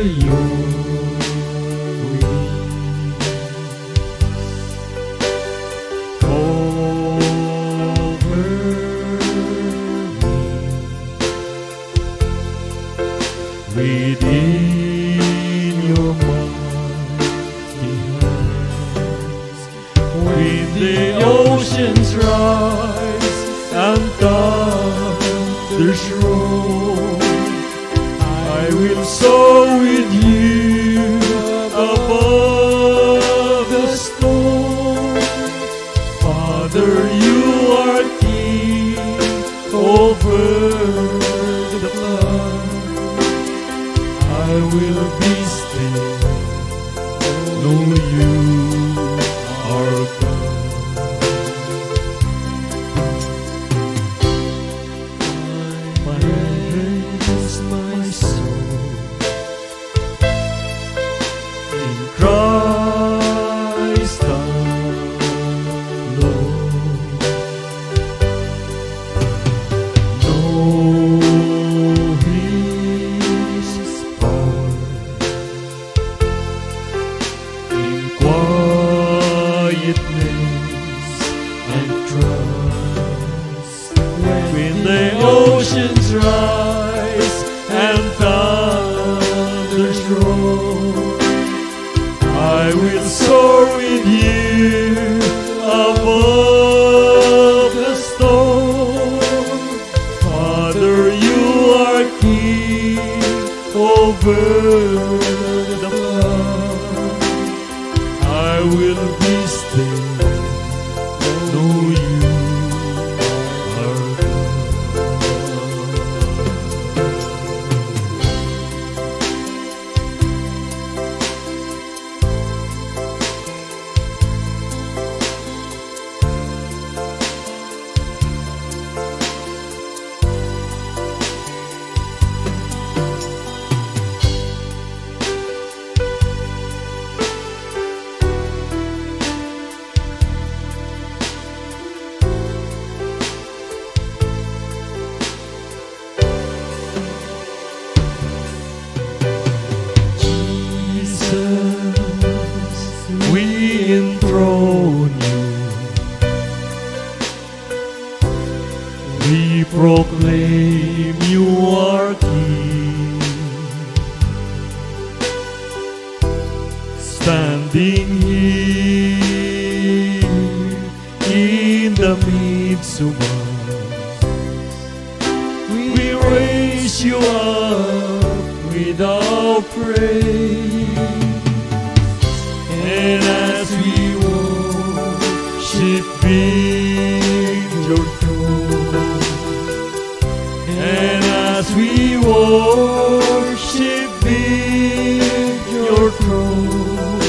your wings. Cover me within your mighty hands. When the oceans rise and thunders roll, I will soar with you above the storm. Father, you are king over the flood. I will be still, know you are God. My praise, my soul, in Christ alone. Know His power in quietness and trust. When the oceans rise and thunders roll, I will soar with you above the storm. Father, you are king over the flood. I will be still, know you are God. Jesus, we enthrone you. We proclaim you are King. Standing here in the midst of us, we raise you up with our praise. And as we worship in your throne, and as we worship in your throne,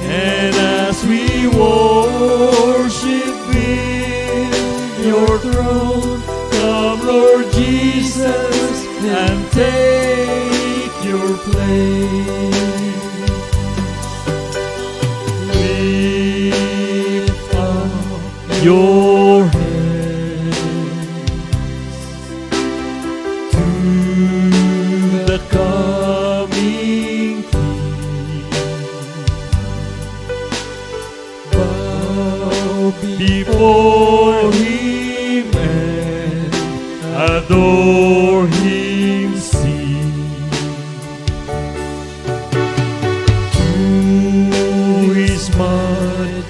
and as we worship in your throne, come Lord Jesus and take your place. Lift up your hands to the coming King. Bow before Him and adore Him, sing to His majesty.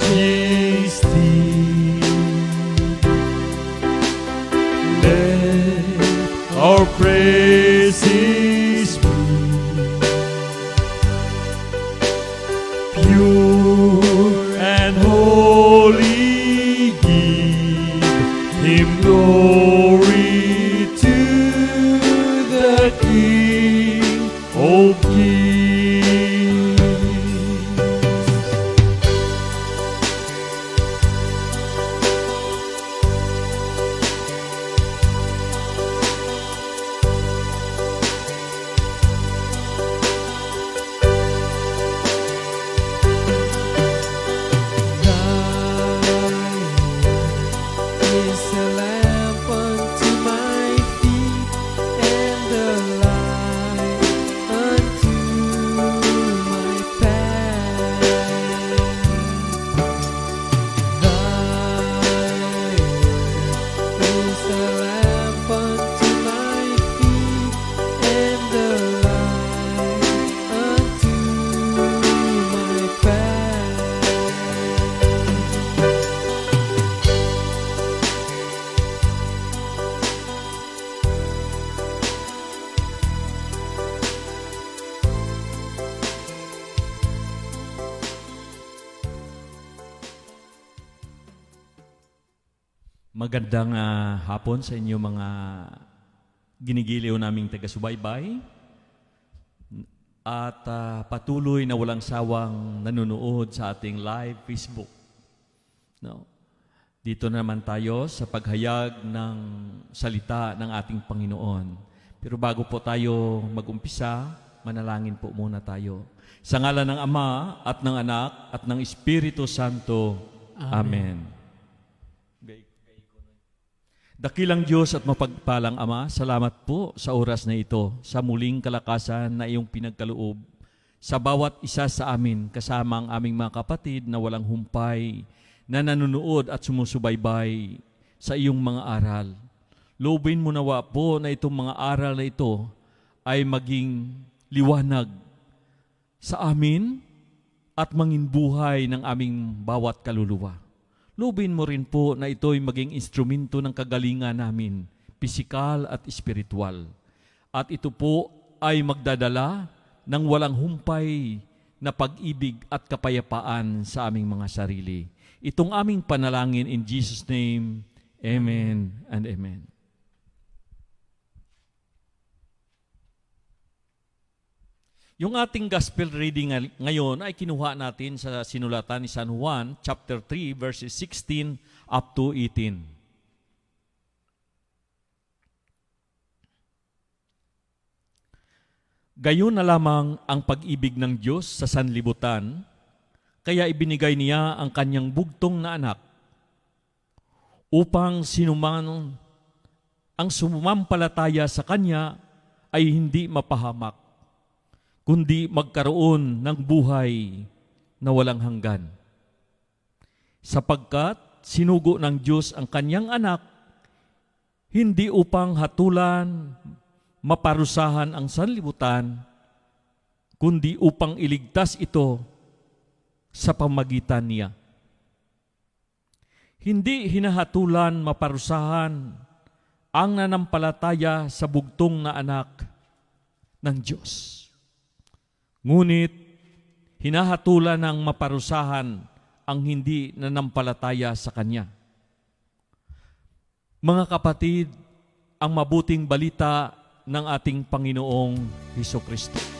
Let our praises be pure and holy. Give Him glory to Magandang hapon sa inyo mga ginigiliw naming taga-subaybay at patuloy na walang sawang nanonood sa ating live Facebook. No? Dito naman tayo sa paghayag ng salita ng ating Panginoon. Pero bago po tayo mag-umpisa, manalangin po muna tayo. Sa ngalan ng Ama at ng Anak at ng Espiritu Santo. Amen. Dakilang Diyos at mapagpalang Ama, salamat po sa oras na ito, sa muling kalakasan na iyong pinagkaloob sa bawat isa sa amin, kasama ang aming mga kapatid na walang humpay, na nanonood at sumusubaybay sa iyong mga aral. Loobin mo nawa po na itong mga aral na ito ay maging liwanag sa amin at mangin buhay ng aming bawat kaluluwa. Lubin mo rin po na ito'y maging instrumento ng kagalingan namin, pisikal at espiritual. At ito po ay magdadala ng walang humpay na pag-ibig at kapayapaan sa aming mga sarili. Itong aming panalangin in Jesus' name, Amen and Amen. Yung ating gospel reading ngayon ay kinuha natin sa sinulatan ni San Juan, chapter 3, verses 16 up to 18. Gayon na lamang ang pag-ibig ng Diyos sa sanlibutan, kaya ibinigay niya ang kanyang bugtong na anak, upang sinuman ang sumampalataya sa kanya ay hindi mapahamak, kundi magkaroon ng buhay na walang hanggan. Sapagkat sinugo ng Diyos ang kanyang anak, hindi upang hatulan, maparusahan ang sanlibutan, kundi upang iligtas ito sa pamagitan niya. Hindi hinahatulan, maparusahan ang nanampalataya sa bugtong na anak ng Diyos. Ngunit, hinahatulan ng maparusahan ang hindi nanampalataya sa Kanya. Mga kapatid, ang mabuting balita ng ating Panginoong Hesukristo.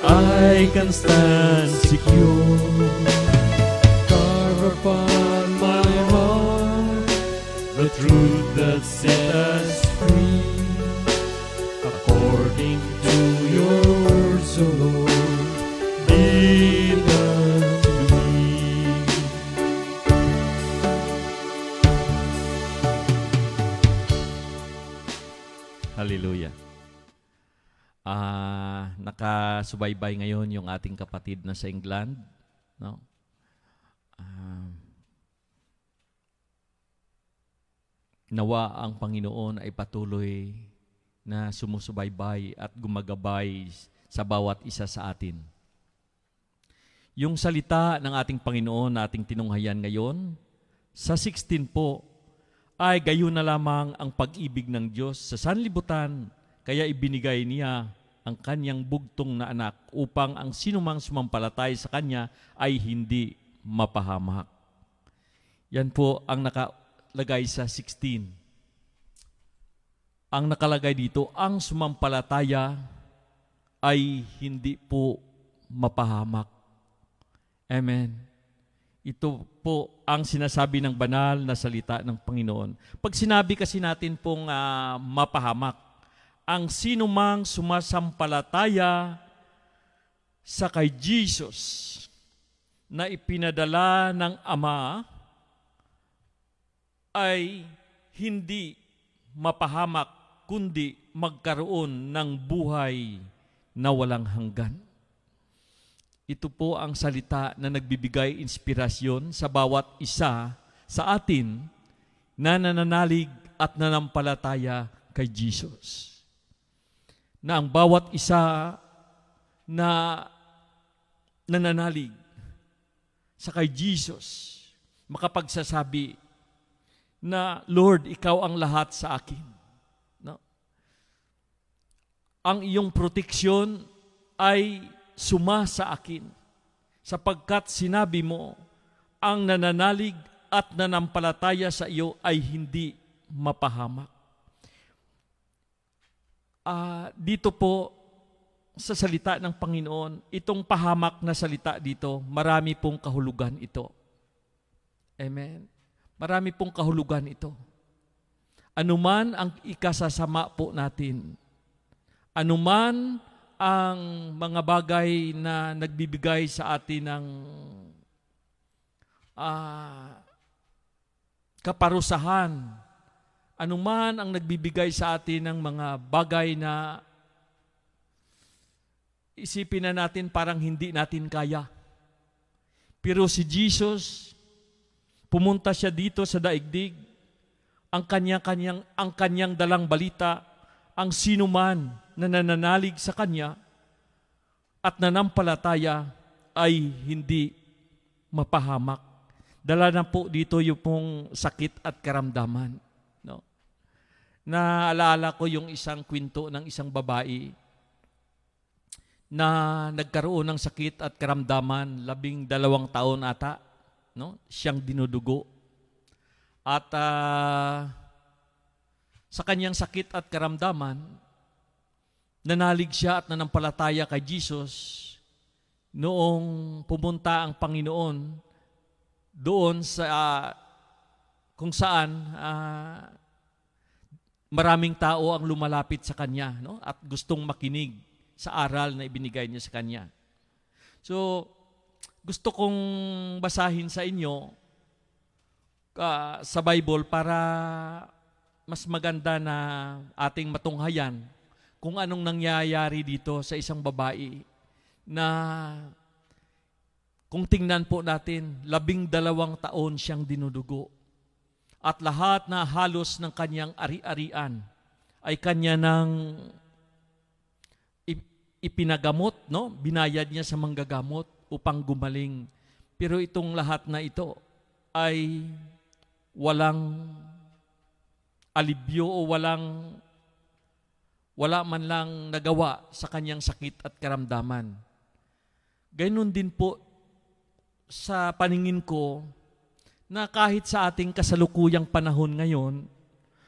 I can stand secure. Carve upon my heart the truth that set us free. According to your words, O Lord, be done to me. Hallelujah. Nakasubaybay ngayon yung ating kapatid na sa England, no? Nawa ang Panginoon ay patuloy na sumusubaybay at gumagabay sa bawat isa sa atin. Yung salita ng ating Panginoon na ating tinunghayan ngayon, sa 16 po, ay gayon na lamang ang pag-ibig ng Diyos sa sanlibutan, kaya ibinigay niya ang kanyang bugtong na anak upang ang sinumang sumampalatay sa kanya ay hindi mapahamak. Yan po ang nakalagay sa 16. Ang nakalagay dito, ang sumampalataya ay hindi po mapahamak. Amen. Ito po ang sinasabi ng banal na salita ng Panginoon. Pag sinabi kasi natin pong mapahamak, ang sinumang sumasampalataya sa kay Jesus na ipinadala ng Ama ay hindi mapahamak kundi magkaroon ng buhay na walang hanggan. Ito po ang salita na nagbibigay inspirasyon sa bawat isa sa atin na nananalig at nanampalataya kay Jesus. Na ang bawat isa na nananalig sa kay Jesus, makapagsasabi na, Lord, ikaw ang lahat sa akin. No? Ang iyong proteksyon ay suma sa akin, sapagkat sinabi mo, ang nananalig at nanampalataya sa iyo ay hindi mapahamak. Dito po, sa salita ng Panginoon, itong pahamak na salita dito, marami pong kahulugan ito. Amen. Marami pong kahulugan ito. Anuman ang ikasasama po natin, anuman ang mga bagay na nagbibigay sa atin ng kaparusahan, anuman ang nagbibigay sa atin ng mga bagay na isipin na natin parang hindi natin kaya. Pero si Jesus, pumunta siya dito sa daigdig, ang kanyang dalang balita, ang sinuman na nananalig sa kanya at nanampalataya ay hindi mapahamak. Dala na po dito yung pong sakit at karamdaman. No? Naalala ko yung isang kwento ng isang babae na nagkaroon ng sakit at karamdaman, 12 taon ata, no? Siyang dinudugo. At sa kanyang sakit at karamdaman, nanalig siya at nanampalataya kay Jesus noong pumunta ang Panginoon doon sa kung saan maraming tao ang lumalapit sa kanya, no? At gustong makinig sa aral na ibinigay niya sa kanya. So, gusto kong basahin sa inyo sa Bible para mas maganda na ating matunghayan kung anong nangyayari dito sa isang babae na kung tingnan po natin, 12 taon siyang dinudugo. At lahat na halos ng kanyang ari-arian ay kanya nang ipinagamot, no? Binayad niya sa manggagamot upang gumaling. Pero itong lahat na ito ay walang alibyo o wala man lang nagawa sa kanyang sakit at karamdaman. Gayun din po sa paningin ko na kahit sa ating kasalukuyang panahon ngayon,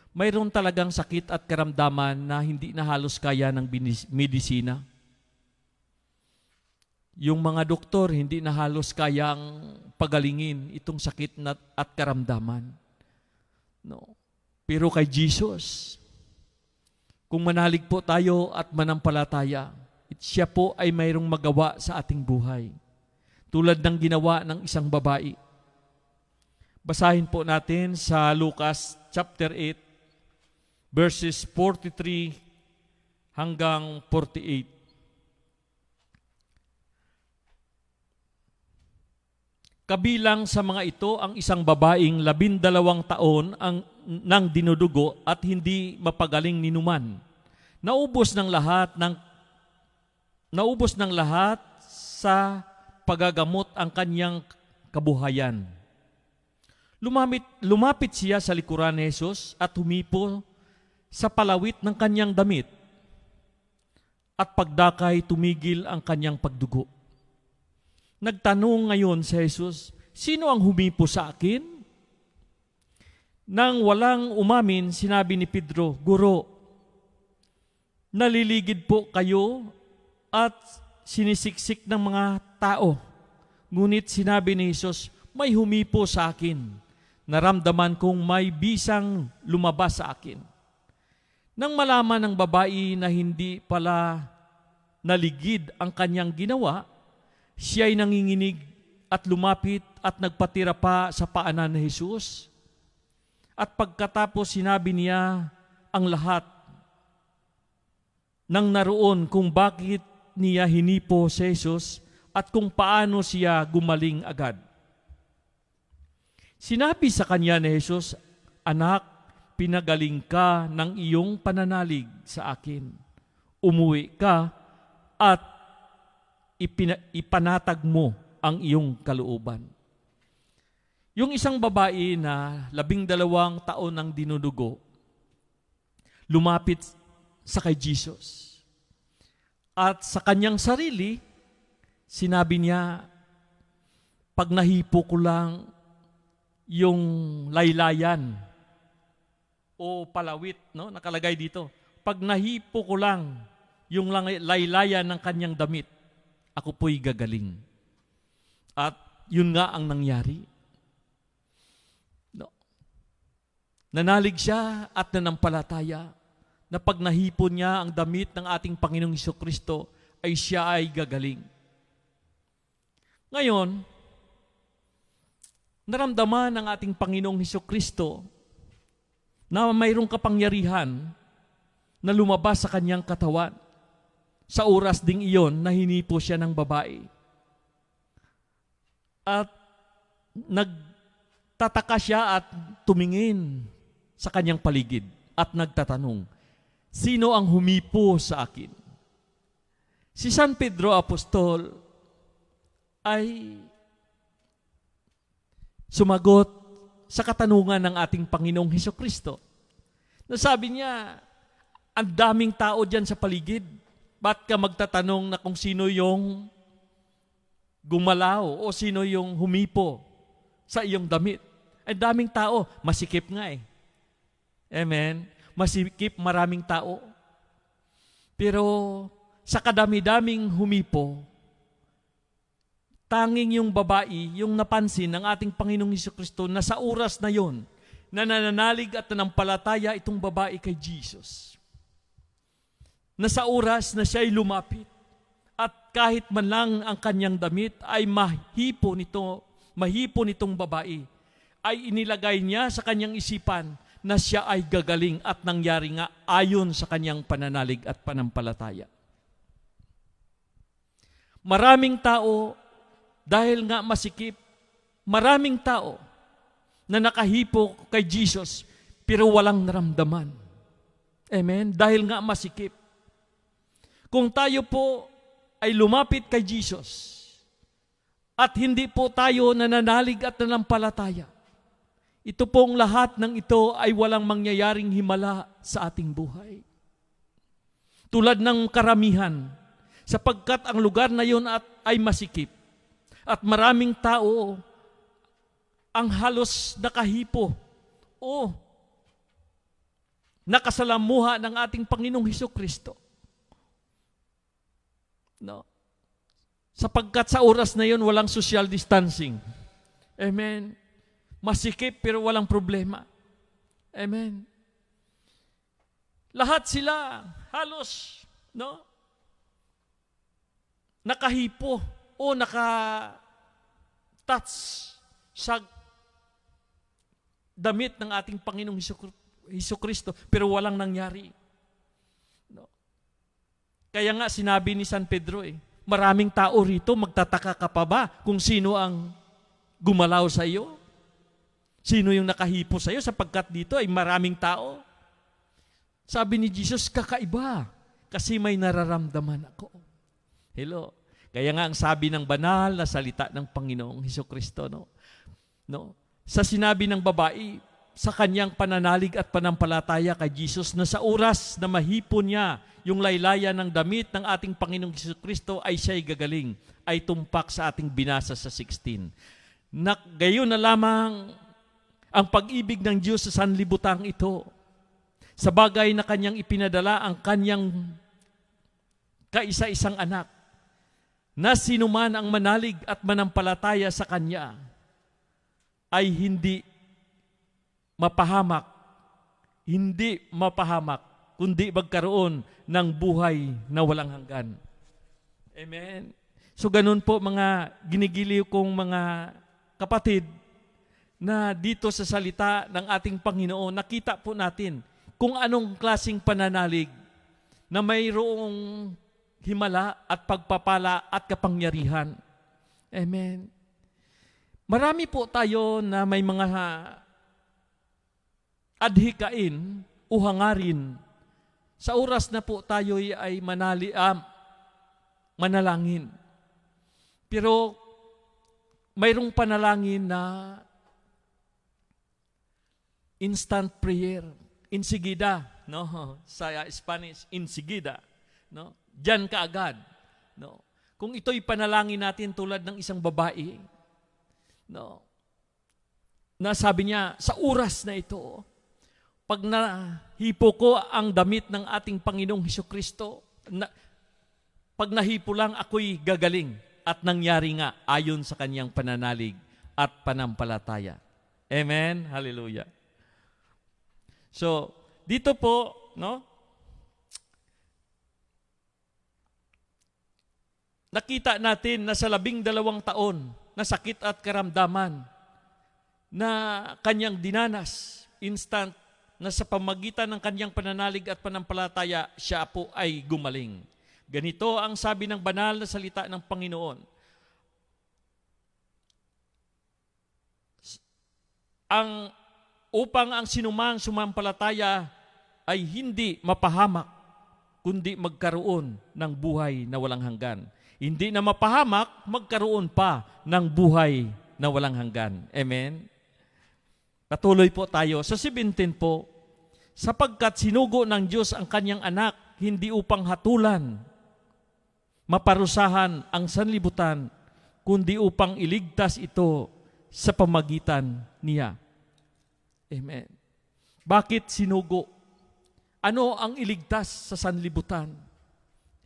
mayroon talagang sakit at karamdaman na hindi na halos kaya ng medisina. Yung mga doktor hindi na halos kayang pagalingin itong sakit at karamdaman. No. Pero kay Jesus, kung manalig po tayo at manampalataya, siya po ay mayroong magawa sa ating buhay. Tulad ng ginawa ng isang babae. Basahin po natin sa Lucas chapter 8, verses 43 hanggang 48. Kabilang sa mga ito ang isang babaeng 12 taon nang dinudugo at hindi mapagaling ninuman. Naubos ng lahat sa pagagamot ang kanyang kabuhayan. Lumapit siya sa likuran ni Jesus at humipo sa palawit ng kanyang damit. At pagdakay tumigil ang kanyang pagdugo. Nagtanong ngayon si Jesus, sino ang humipo sa akin? Nang walang umamin, sinabi ni Pedro, Guro, naliligid po kayo at sinisiksik ng mga tao. Ngunit sinabi ni Jesus, may humipo sa akin. Naramdaman kong may bisang lumabas sa akin. Nang malaman ng babae na hindi pala naligid ang kanyang ginawa, siya ay nanginginig at lumapit at nagpatira pa sa paanan ni Jesus. At pagkatapos sinabi niya ang lahat ng naroon kung bakit niya hinipo si Jesus at kung paano siya gumaling agad. Sinabi sa kanya ni Jesus, Anak, pinagaling ka ng iyong pananalig sa akin. Umuwi ka at ipanatag mo ang iyong kalooban. Yung isang babae na 12 taon ang dinudugo, lumapit sa kay Jesus. At sa kanyang sarili, sinabi niya, pag nahipo ko lang yung laylayan o palawit, no? Nakalagay dito. Pag nahipo ko lang yung laylayan ng kanyang damit, ako po'y gagaling. At yun nga ang nangyari. No. Nanalig siya at nanampalataya na pag nahipo niya ang damit ng ating Panginoong Hesukristo, ay siya ay gagaling. Ngayon, naramdaman ng ating Panginoong Hesukristo na mayroong kapangyarihan na lumabas sa kanyang katawan. Sa oras ding iyon na hinipo siya ng babae. At nagtataka siya at tumingin sa kanyang paligid at nagtatanong, sino ang humipo sa akin? Si San Pedro Apostol ay sumagot sa katanungan ng ating Panginoong Hesukristo. Nasabi niya, ang daming tao dyan sa paligid. Ba't ka magtatanong na kung sino yung gumalaw o sino yung humipo sa iyong damit? Ang daming tao, masikip nga eh. Amen? Masikip, maraming tao. Pero sa kadami-daming humipo, tanging yung babae, yung napansin ng ating Panginoong Hesukristo na sa oras na yon, na nananalig at nanampalataya itong babae kay Jesus. Na sa oras na siya ay lumapit at kahit man lang ang kanyang damit ay mahipo nitong babae, ay inilagay niya sa kanyang isipan na siya ay gagaling at nangyari nga ayon sa kanyang pananalig at panampalataya. Maraming tao, dahil nga masikip, maraming tao na nakahipo kay Jesus pero walang naramdaman. Amen? Dahil nga masikip. Kung tayo po ay lumapit kay Jesus at hindi po tayo nananalig at nanampalataya, ito pong lahat ng ito ay walang mangyayaring himala sa ating buhay. Tulad ng karamihan, sapagkat ang lugar na yun ay masikip at maraming tao ang halos nakahipo o nakasalamuha ng ating Panginoong Hesukristo. No. Sapagkat sa oras na yun, walang social distancing. Amen. Masikip pero walang problema. Amen. Lahat sila halos, no? Nakahipo o naka-touch sa damit ng ating Panginoong Hesukristo pero walang nangyari. Kaya nga sinabi ni San Pedro maraming tao rito, magtataka ka pa ba kung sino ang gumalaw sa iyo? Sino yung nakahipo sa iyo sapagkat dito ay maraming tao? Sabi ni Jesus, kakaiba kasi may nararamdaman ako. Hello. Kaya nga ang sabi ng banal na salita ng Panginoong Hesukristo, no? Sa sinabi ng babae, sa kanyang pananalig at panampalataya kay Jesus na sa oras na mahipon niya yung laylayan ng damit ng ating Panginoong Hesukristo ay siya'y gagaling, ay tumpak sa ating binasa sa 16. Gayon na lamang ang pag-ibig ng Diyos sa sanlibutan ito, sa bagay na kanyang ipinadala ang kanyang kaisa-isang anak, na sinuman ang manalig at manampalataya sa kanya, ay hindi mapahamak, kundi magkaroon ng buhay na walang hanggan. Amen. So ganun po mga ginigiliw kong mga kapatid, na dito sa salita ng ating Panginoon, nakita po natin kung anong klaseng pananalig na mayroong himala at pagpapala at kapangyarihan. Amen. Marami po tayo na may mga adhikain o hangarin sa oras na po tayo ay manalangin. Pero mayroong panalangin na instant prayer, insigida, no? Sa Spanish, insigida, no? Diyan kaagad, no? Kung ito'y panalangin natin tulad ng isang babae, no? Na sabi niya, sa oras na ito, pag nahipo ko ang damit ng ating Panginoong Hesukristo, pag nahipo lang ako'y gagaling, at nangyari nga ayon sa kanyang pananalig at panampalataya. Amen? Hallelujah. So, dito po, no? Nakita natin na sa 12 taon na sakit at karamdaman na kanyang dinanas, instant, na sa pamagitan ng kanyang pananalig at panampalataya, siya po ay gumaling. Ganito ang sabi ng banal na salita ng Panginoon. Upang ang sinumang sumampalataya ay hindi mapahamak, kundi magkaroon ng buhay na walang hanggan. Hindi na mapahamak, magkaroon pa ng buhay na walang hanggan. Amen? Patuloy po tayo. Sa 17 po, sapagkat sinugo ng Diyos ang kanyang anak, hindi upang hatulan, maparusahan ang sanlibutan, kundi upang iligtas ito sa pamagitan niya. Amen. Bakit sinugo? Ano ang iligtas sa sanlibutan?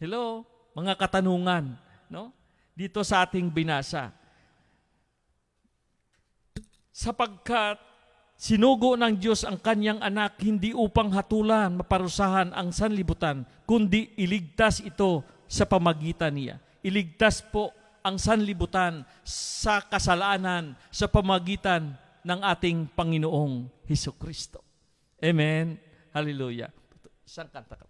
Hello? Mga katanungan, no? Dito sa ating binasa. Sapagkat sinugo ng Diyos ang kanyang anak hindi upang hatulan, maparusahan ang sanlibutan, kundi iligtas ito sa pamagitan niya. Iligtas po ang sanlibutan sa kasalanan sa pamagitan ng ating Panginoong Hesukristo. Amen. Hallelujah. Isang kanta ka.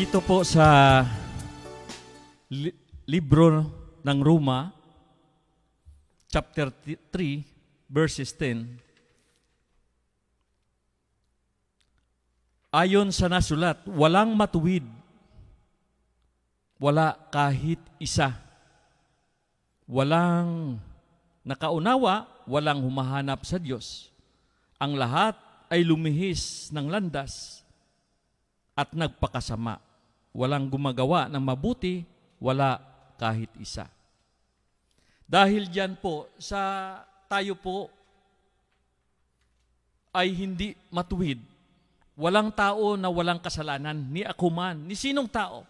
Dito po sa libro ng Roma, chapter 3, verses 10, ayon sa nasulat, walang matuwid, wala kahit isa. Walang nakaunawa, walang humahanap sa Diyos. Ang lahat ay lumihis ng landas at nagpakasama. Walang gumagawa ng mabuti, wala kahit isa. Dahil diyan po, sa tayo po ay hindi matuwid. Walang tao na walang kasalanan, ni ako man, ni sinong tao.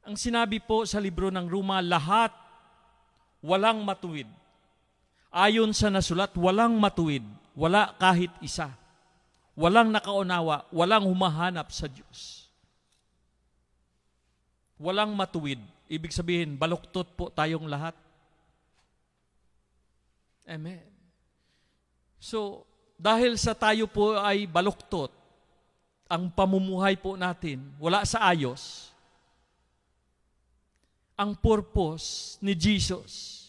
Ang sinabi po sa libro ng Roma, lahat walang matuwid. Ayon sa nasulat, walang matuwid, wala kahit isa. Walang nakaunawa, walang humahanap sa Diyos. Walang matuwid. Ibig sabihin, baluktot po tayong lahat. Amen. So, dahil sa tayo po ay baluktot, ang pamumuhay po natin, wala sa ayos, ang purpose ni Jesus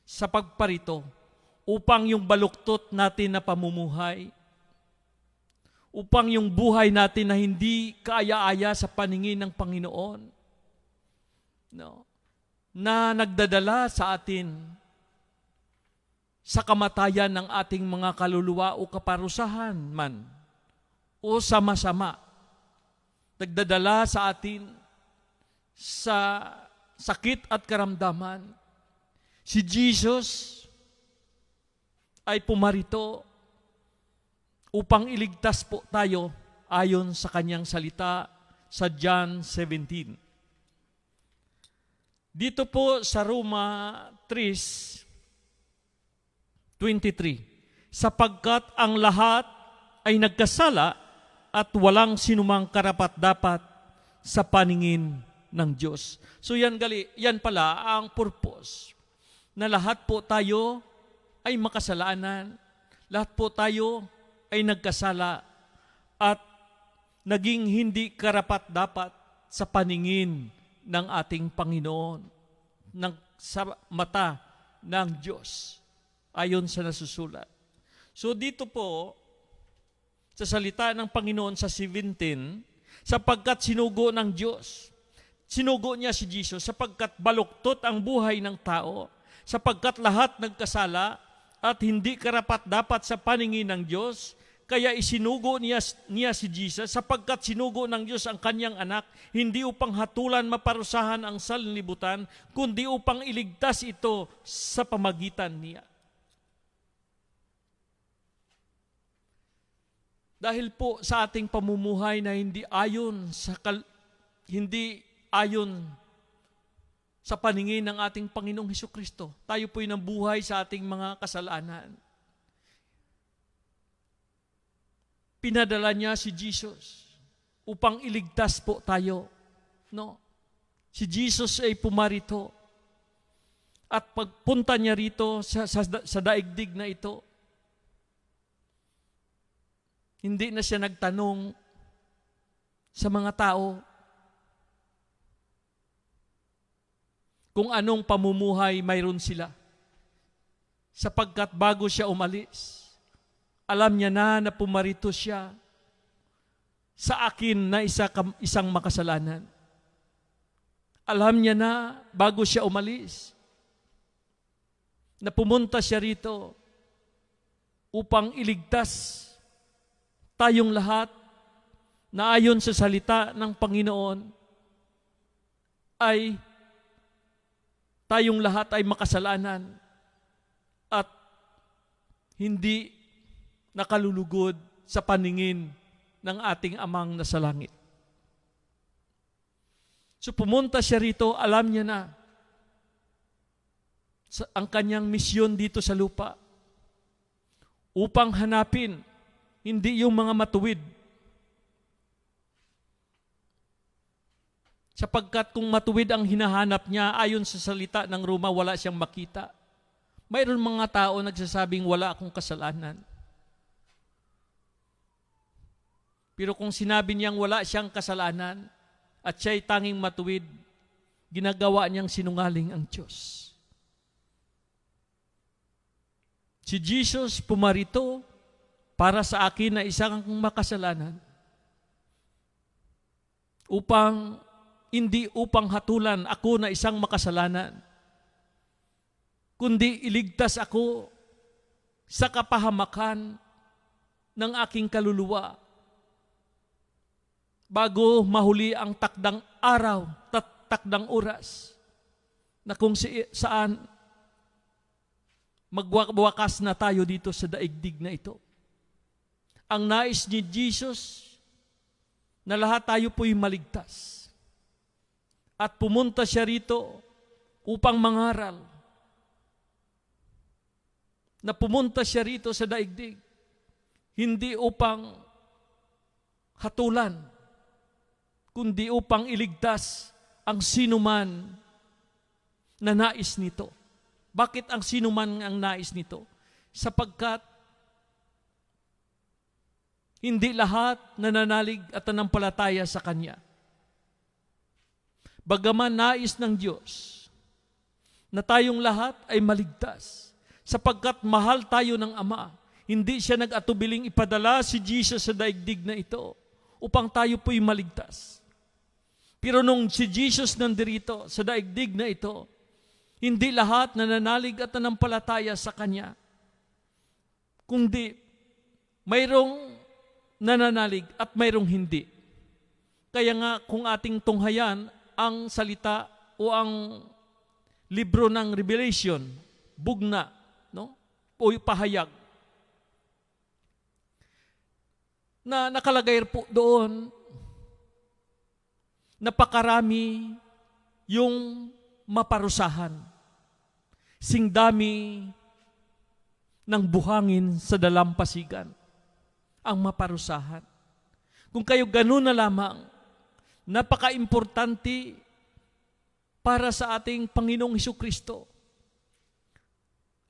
sa pagparito upang yung baluktot natin na pamumuhay, upang yung buhay natin na hindi kaaya-aya sa paningin ng Panginoon, no, na nagdadala sa atin sa kamatayan ng ating mga kaluluwa o kaparusahan man o sama-sama. Nagdadala sa atin sa sakit at karamdaman. Si Jesus ay pumarito upang iligtas po tayo ayon sa kanyang salita sa John 17. Dito po sa Roma 3:23, sapagkat ang lahat ay nagkasala at walang sinumang karapat-dapat sa paningin ng Diyos. So yan pala ang purpose, na lahat po tayo ay makasalanan, lahat po tayo ay nagkasala at naging hindi karapat-dapat sa paningin ng ating Panginoon, sa mata ng Diyos, ayon sa nasusulat. So dito po, sa salita ng Panginoon sa 17, sapagkat sinugo ng Diyos, sinugo niya si Jesus, sapagkat baluktot ang buhay ng tao, sapagkat lahat nagkasala at hindi karapat-dapat sa paningin ng Diyos, kaya isinugo niya si Jesus, sapagkat sinugo ng Diyos ang kanyang anak, hindi upang hatulan maparusahan ang sanlibutan, kundi upang iligtas ito sa pamagitan niya. Dahil po sa ating pamumuhay na hindi ayon sa paningin ng ating Panginoong Hesukristo, tayo po'y nabuhay sa ating mga kasalanan. Pinadala niya si Jesus upang iligtas po tayo. No? Si Jesus ay pumarito at pagpunta niya rito sa daigdig na ito, hindi na siya nagtanong sa mga tao kung anong pamumuhay mayroon sila. Sapagkat bago siya umalis, alam niya na pumarito siya sa akin na isang makasalanan. Alam niya na bago siya umalis, na pumunta siya rito upang iligtas tayong lahat na ayon sa salita ng Panginoon ay tayong lahat ay makasalanan at hindi nakalulugod sa paningin ng ating Amang nasa langit. So pumunta siya rito, alam niya na ang kanyang misyon dito sa lupa upang hanapin hindi yung mga matuwid. Sapagkat kung matuwid ang hinahanap niya, ayon sa salita ng Roma, wala siyang makita. Mayroon mga tao nagsasabing wala akong kasalanan. Pero kung sinabi niyang wala siyang kasalanan at siya'y tanging matuwid, ginagawa niyang sinungaling ang Diyos. Si Jesus pumarito para sa akin na isang makasalanan, hindi upang hatulan ako na isang makasalanan, kundi iligtas ako sa kapahamakan ng aking kaluluwa bago mahuli ang takdang araw, takdang oras, na kung saan magwakas na tayo dito sa daigdig na ito. Ang nais ni Jesus na lahat tayo po'y maligtas. At pumunta siya rito upang mangaral. Na pumunta siya rito sa daigdig, hindi upang hatulan, kundi upang iligtas ang sinuman na nais nito. Bakit ang sinuman ang nais nito? Sapagkat hindi lahat nananalig at nanampalataya sa Kanya. Bagaman nais ng Diyos na tayong lahat ay maligtas, sapagkat mahal tayo ng Ama, hindi siya nag-atubiling ipadala si Jesus sa daigdig na ito upang tayo po'y maligtas. Pero nung si Jesus nandirito sa daigdig na ito, hindi lahat nananalig at nanampalataya sa Kanya, kundi mayroong nananalig at mayroong hindi. Kaya nga kung ating tunghayan ang salita o ang libro ng Revelation, bugna, no? O pahayag, na nakalagay po doon, napakarami yung maparusahan, singdami ng buhangin sa dalampasigan ang maparusahan. Kung kayo ganun na lamang, napaka-importante para sa ating Panginoong Hesukristo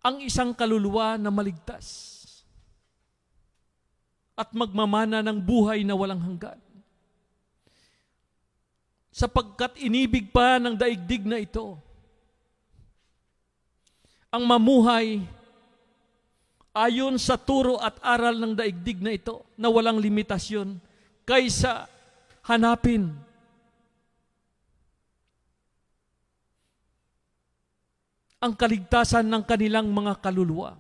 ang isang kaluluwa na maligtas at magmamana ng buhay na walang hanggan. Sapagkat inibig pa ng daigdig na ito ang mamuhay ayon sa turo at aral ng daigdig na ito na walang limitasyon kaysa hanapin ang kaligtasan ng kanilang mga kaluluwa.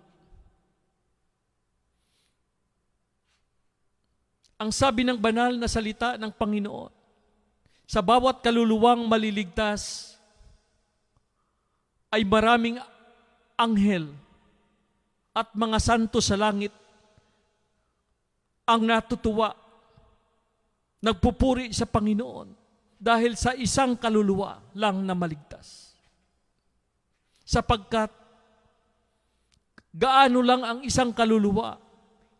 Ang sabi ng banal na salita ng Panginoon, sa bawat kaluluwang maliligtas ay maraming anghel at mga santo sa langit ang natutuwa, nagpupuri sa Panginoon dahil sa isang kaluluwa lang na maligtas. Sapagkat gaano lang ang isang kaluluwa,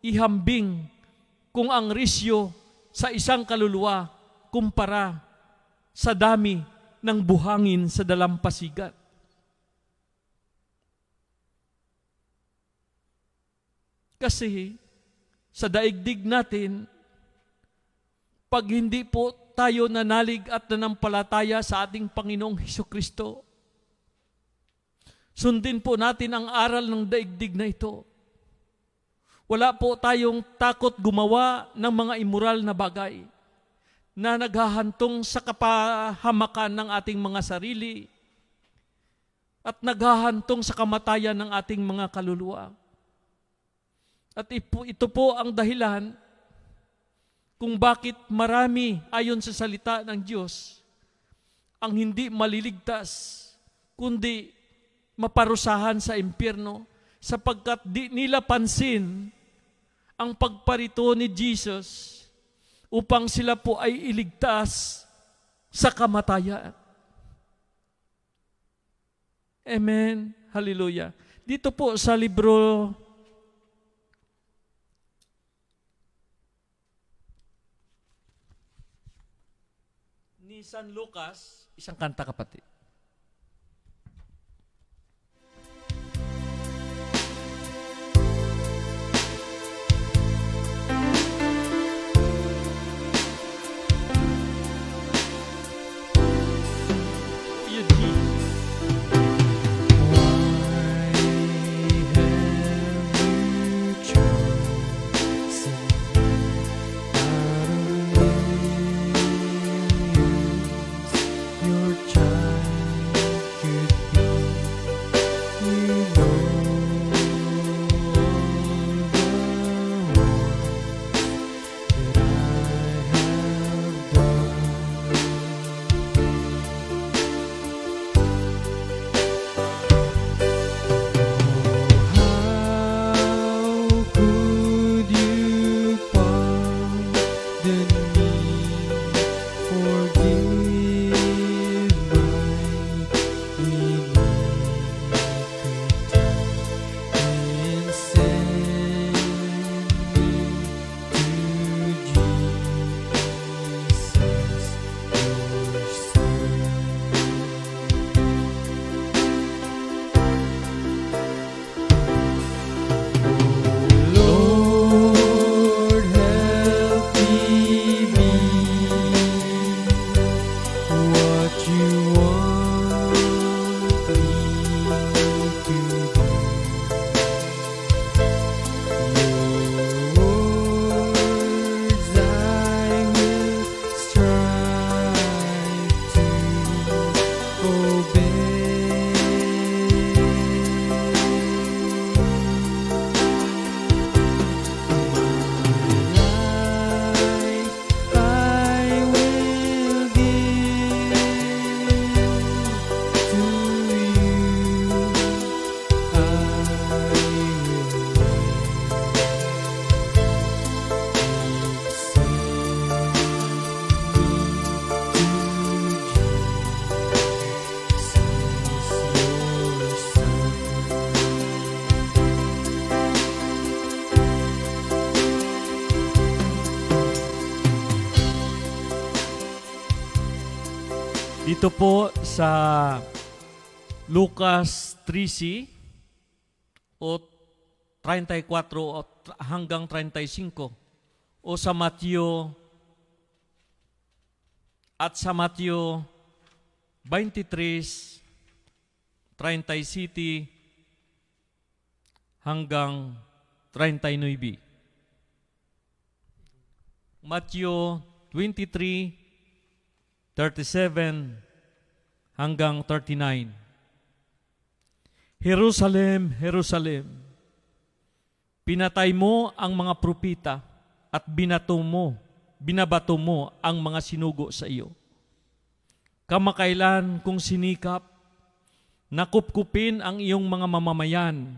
ihambing kung ang risyo sa isang kaluluwa kumpara sa dami ng buhangin sa dalampasigan. Kasi sa daigdig natin, pag hindi po tayo nanalig at nanampalataya sa ating Panginoong Hesukristo, sundin po natin ang aral ng daigdig na ito. Wala po tayong takot gumawa ng mga immoral na bagay na naghahantong sa kapahamakan ng ating mga sarili at naghahantong sa kamatayan ng ating mga kaluluwa. At ito po ang dahilan kung bakit marami ayon sa salita ng Diyos ang hindi maliligtas, kundi maparusahan sa impyerno, sapagkat di nila pansin ang pagparito ni Jesus upang sila po ay iligtas sa kamatayan. Amen. Hallelujah. Dito po sa libro ni San Lucas, isang kanta kapatid. Your child you want me to be. Your words I will strive to obey. Dito po sa Lucas 13 o 34 hanggang 35 o sa Matthew at sa Matthew 23, 37 hanggang 39. Matthew 23, 37 hanggang 39. Jerusalem, Jerusalem, pinatay mo ang mga propita at binabato mo ang mga sinugo sa iyo. Kamakailan kung sinikap, nakupkupin ang iyong mga mamamayan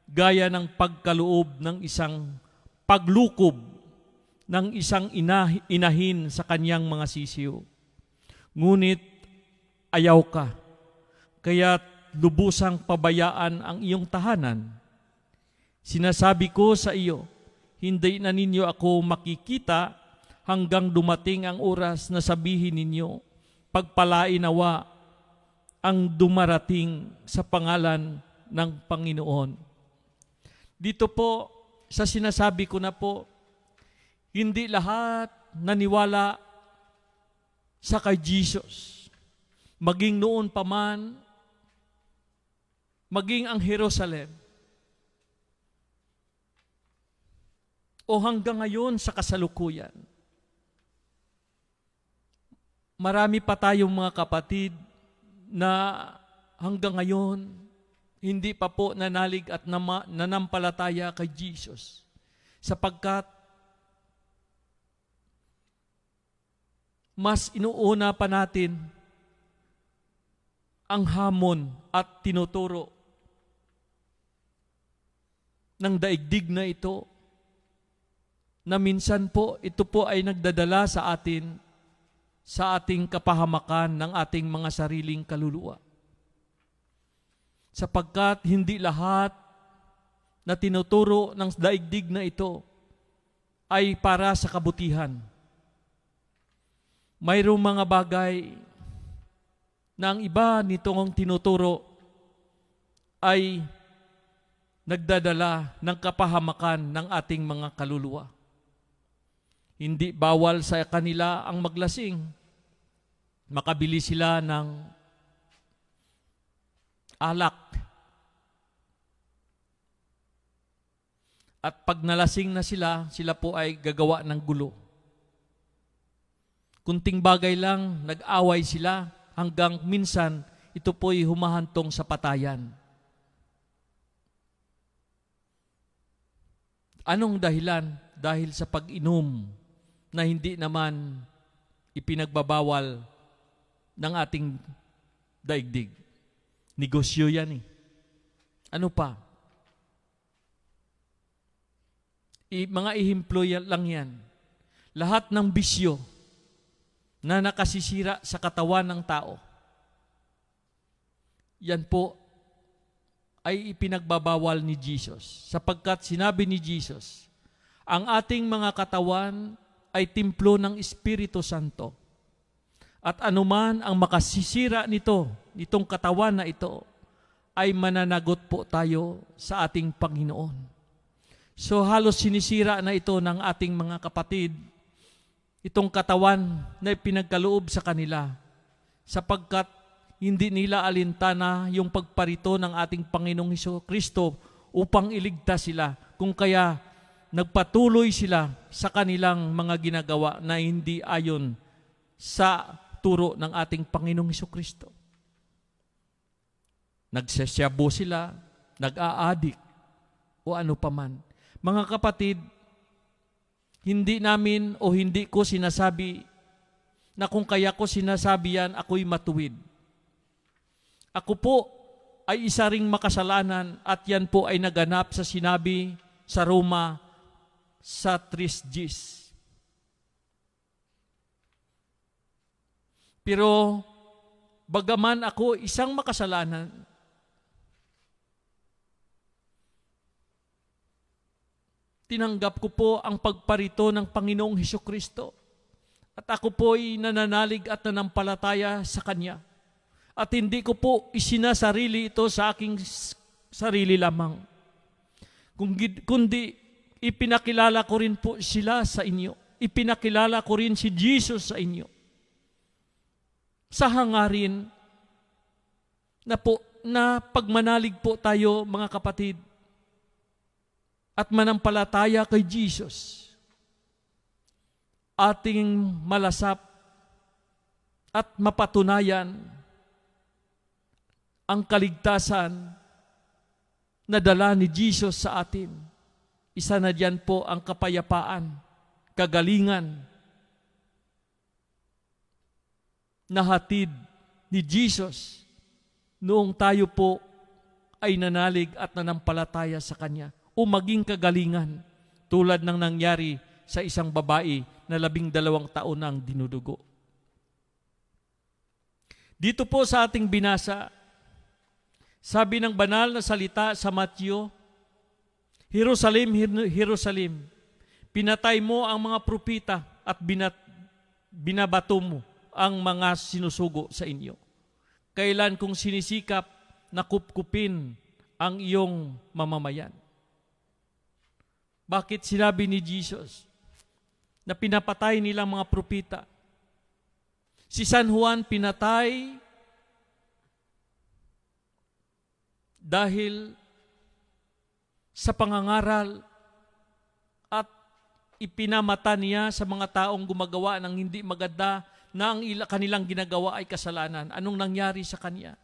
gaya ng pagkaloob ng isang paglukob ng isang inahin sa kanyang mga sisiyo. Ngunit ayaw ka, kaya lubusang pabayaan ang iyong tahanan. Sinasabi ko sa iyo, hindi na ninyo ako makikita hanggang dumating ang oras na sabihin ninyo, pagpalain nawa ang dumarating sa pangalan ng Panginoon. Dito po, sa sinasabi ko na po, hindi lahat naniwala sa kay Jesus. Maging noon pa man, maging ang Jerusalem, o hanggang ngayon sa kasalukuyan. Marami pa tayong mga kapatid na hanggang ngayon hindi pa po nanalig at nanampalataya kay Jesus, sapagkat mas inuuna pa natin ang hamon at tinuturo ng daigdig na ito, na minsan po ito po ay nagdadala sa atin sa ating kapahamakan ng ating mga sariling kaluluwa. Sapagkat hindi lahat na tinuturo ng daigdig na ito ay para sa kabutihan. Mayroong mga bagay na ang iba nitong tinuturo ay nagdadala ng kapahamakan ng ating mga kaluluwa. Hindi bawal sa kanila ang maglasing. Makabili sila ng alak. At pag nalasing na sila, sila po ay gagawa ng gulo. Kunting bagay lang, nag-away sila hanggang minsan ito po'y humahantong sa patayan. Anong dahilan? Dahil sa pag-inom na hindi naman ipinagbabawal ng ating daigdig. Negosyo yan eh. Ano pa? Mga ehemplo lang yan. Lahat ng bisyo na nakasisira sa katawan ng tao, yan po ay ipinagbabawal ni Jesus. Sapagkat sinabi ni Jesus, ang ating mga katawan ay templo ng Espiritu Santo. At anuman ang makasisira nitong katawan na ito, ay mananagot po tayo sa ating Panginoon. So halos sinisira na ito ng ating mga kapatid, itong katawan na ipinagkaloob sa kanila, sapagkat hindi nila alintana yung pagparito ng ating Panginoong Hesukristo upang iligtas sila. Kung kaya nagpatuloy sila sa kanilang mga ginagawa na hindi ayon sa turo ng ating Panginoong Hesukristo. Nagsesyabo sila, nag-aadik, o ano paman. Mga kapatid, hindi namin o hindi ko sinasabi na kung kaya ko sinasabi yan, ako'y matuwid. Ako po ay isa ring makasalanan at yan po ay naganap sa sinabi sa Roma sa 3:10. Pero bagaman ako isang makasalanan, tinanggap ko po ang pagparito ng Panginoong Hesukristo at ako po'y nananalig at nanampalataya sa Kanya. At hindi ko po isinasarili ito sa aking sarili lamang. Kundi ipinakilala ko rin po sila sa inyo. Ipinakilala ko rin si Jesus sa inyo. Sa hangarin na pagmanalig po tayo, mga kapatid, at manampalataya kay Jesus, ating malasap at mapatunayan ang kaligtasan na dala ni Jesus sa atin. Isa na diyan po ang kapayapaan, kagalingan na hatid ni Jesus noong tayo po ay nanalig at nanampalataya sa Kanya, o maging kagalingan tulad ng nangyari sa isang babae na 12 taon ang dinudugo. Dito po sa ating binasa, sabi ng banal na salita sa Matthew, Jerusalem, Jerusalem, pinatay mo ang mga propita at binabato mo ang mga sinusugo sa inyo. Kailan kung sinisikap na kupkupin ang iyong mamamayan. Bakit sinabi ni Jesus na pinapatay nilang mga propita? Si San Juan pinatay dahil sa pangangaral at ipinamata niya sa mga taong gumagawa ng hindi maganda na ang kanilang ginagawa ay kasalanan. Anong nangyari sa kanya?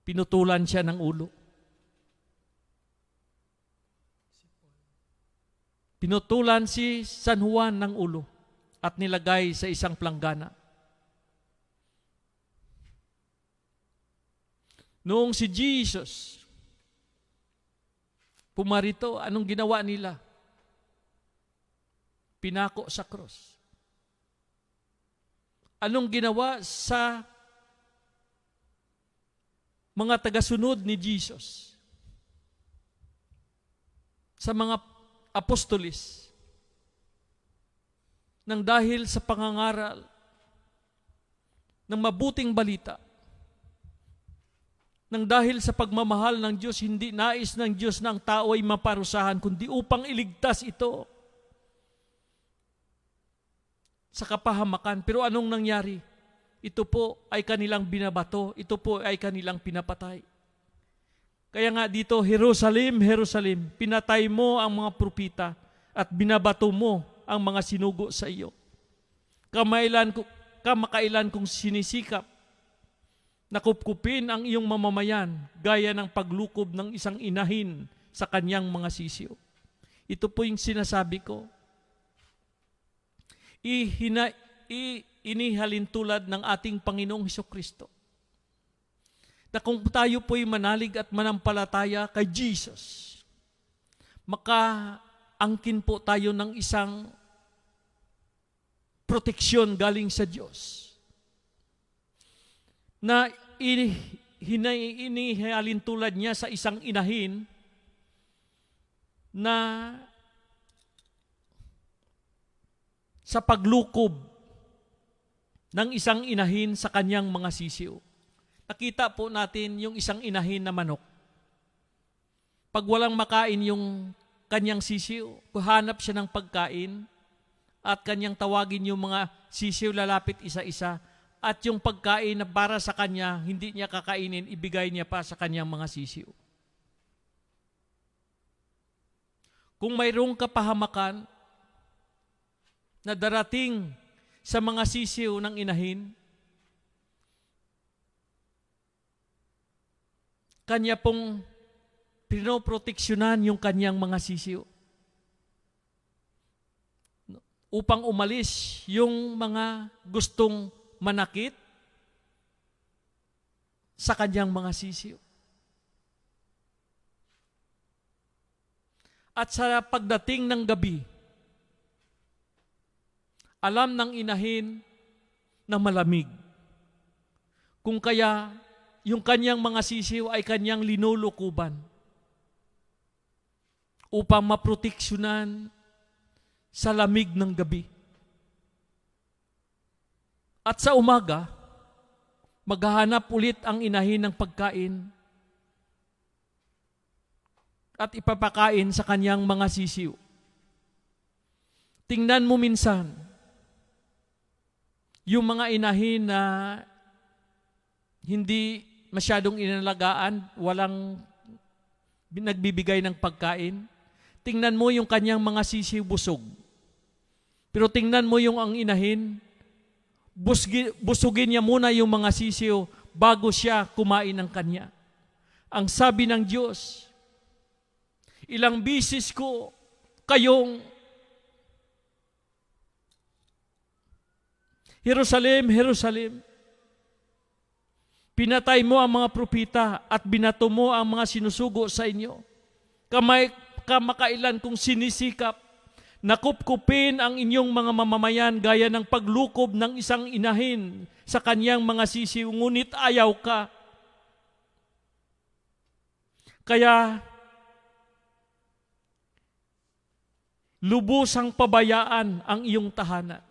Pinutulan siya ng ulo. Pinutulan si San Juan ng ulo at nilagay sa isang planggana. Noong si Jesus pumarito, anong ginawa nila? Pinako sa cross. Anong ginawa sa mga tagasunod ni Jesus? Sa mga apostolis? Nang dahil sa pangangaral ng mabuting balita, nang dahil sa pagmamahal ng Diyos, hindi nais ng Diyos na ang tao ay maparusahan, kundi upang iligtas ito sa kapahamakan. Pero anong nangyari? Ito po ay kanilang binabato, ito po ay kanilang pinapatay. Kaya nga dito, Jerusalem, Jerusalem, pinatay mo ang mga propita at binabato mo ang mga sinugo sa iyo. Kamakailan kung sinisikap nakupkupin ang iyong mamamayan gaya ng paglukob ng isang inahin sa kanyang mga sisiyo. Ito po yung sinasabi ko. Inihalin tulad ng ating Panginoong Hesukristo na kung tayo po'y manalig at manampalataya kay Jesus, makaangkin po tayo ng isang proteksyon galing sa Diyos na inihalin tulad niya sa isang inahin na sa paglukob ng isang inahin sa kanyang mga sisiw. Nakita po natin yung isang inahin na manok. Pag walang makain yung kanyang sisiw, hanap siya ng pagkain at kanyang tawagin yung mga sisiw, lalapit isa-isa at yung pagkain na para sa kanya, hindi niya kakainin, ibigay niya pa sa kanyang mga sisiw. Kung mayroong kapahamakan na darating sa mga sisiw ng inahin, kanya pong pinoproteksyonan yung kanyang mga sisiw upang umalis yung mga gustong manakit sa kanyang mga sisiw. At sa pagdating ng gabi, alam ng inahin na malamig. Kung kaya, yung kanyang mga sisiw ay kanyang linulukuban upang maproteksyonan sa lamig ng gabi. At sa umaga, maghahanap ulit ang inahin ng pagkain at ipapakain sa kanyang mga sisiw. Tingnan mo minsan, yung mga inahin na hindi masyadong inalagaan, walang nagbibigay ng pagkain, tingnan mo yung kanyang mga sisiw busog. Pero tingnan mo yung ang inahin, busugin niya muna yung mga sisiw bago siya kumain ng kanya. Ang sabi ng Diyos, ilang bisis ko kayong Jerusalem, Jerusalem, pinatay mo ang mga propita at binato mo ang mga sinusugo sa inyo. Kamakailan kong sinisikap na kupkupin ang inyong mga mamamayan gaya ng paglukob ng isang inahin sa kanyang mga sisiw, ngunit ayaw ka. Kaya, lubusang pabayaan ang iyong tahanan.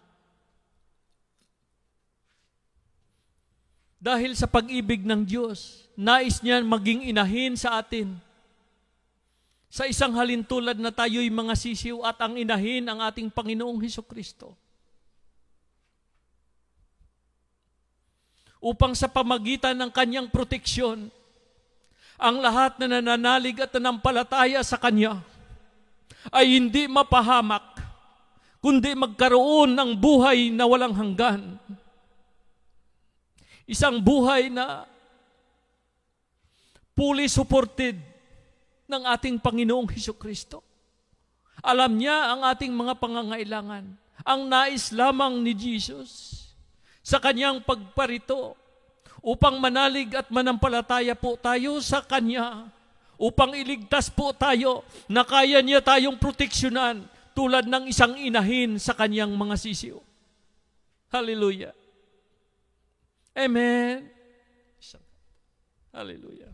Dahil sa pag-ibig ng Diyos, nais niya maging inahin sa atin. Sa isang halintulad na tayo'y mga sisiw at ang inahin ang ating Panginoong Hesukristo. Upang sa pamagitan ng kanyang proteksyon, ang lahat na nananalig at nanampalataya sa kanya ay hindi mapahamak, kundi magkaroon ng buhay na walang hanggan. Isang buhay na fully supported ng ating Panginoong Hesukristo. Alam niya ang ating mga pangangailangan. Ang nais lamang ni Jesus sa kanyang pagparito upang manalig at manampalataya po tayo sa kanya, upang iligtas po tayo na kaya niya tayong proteksyonan tulad ng isang inahin sa kanyang mga sisiw. Hallelujah. Amen. Hallelujah.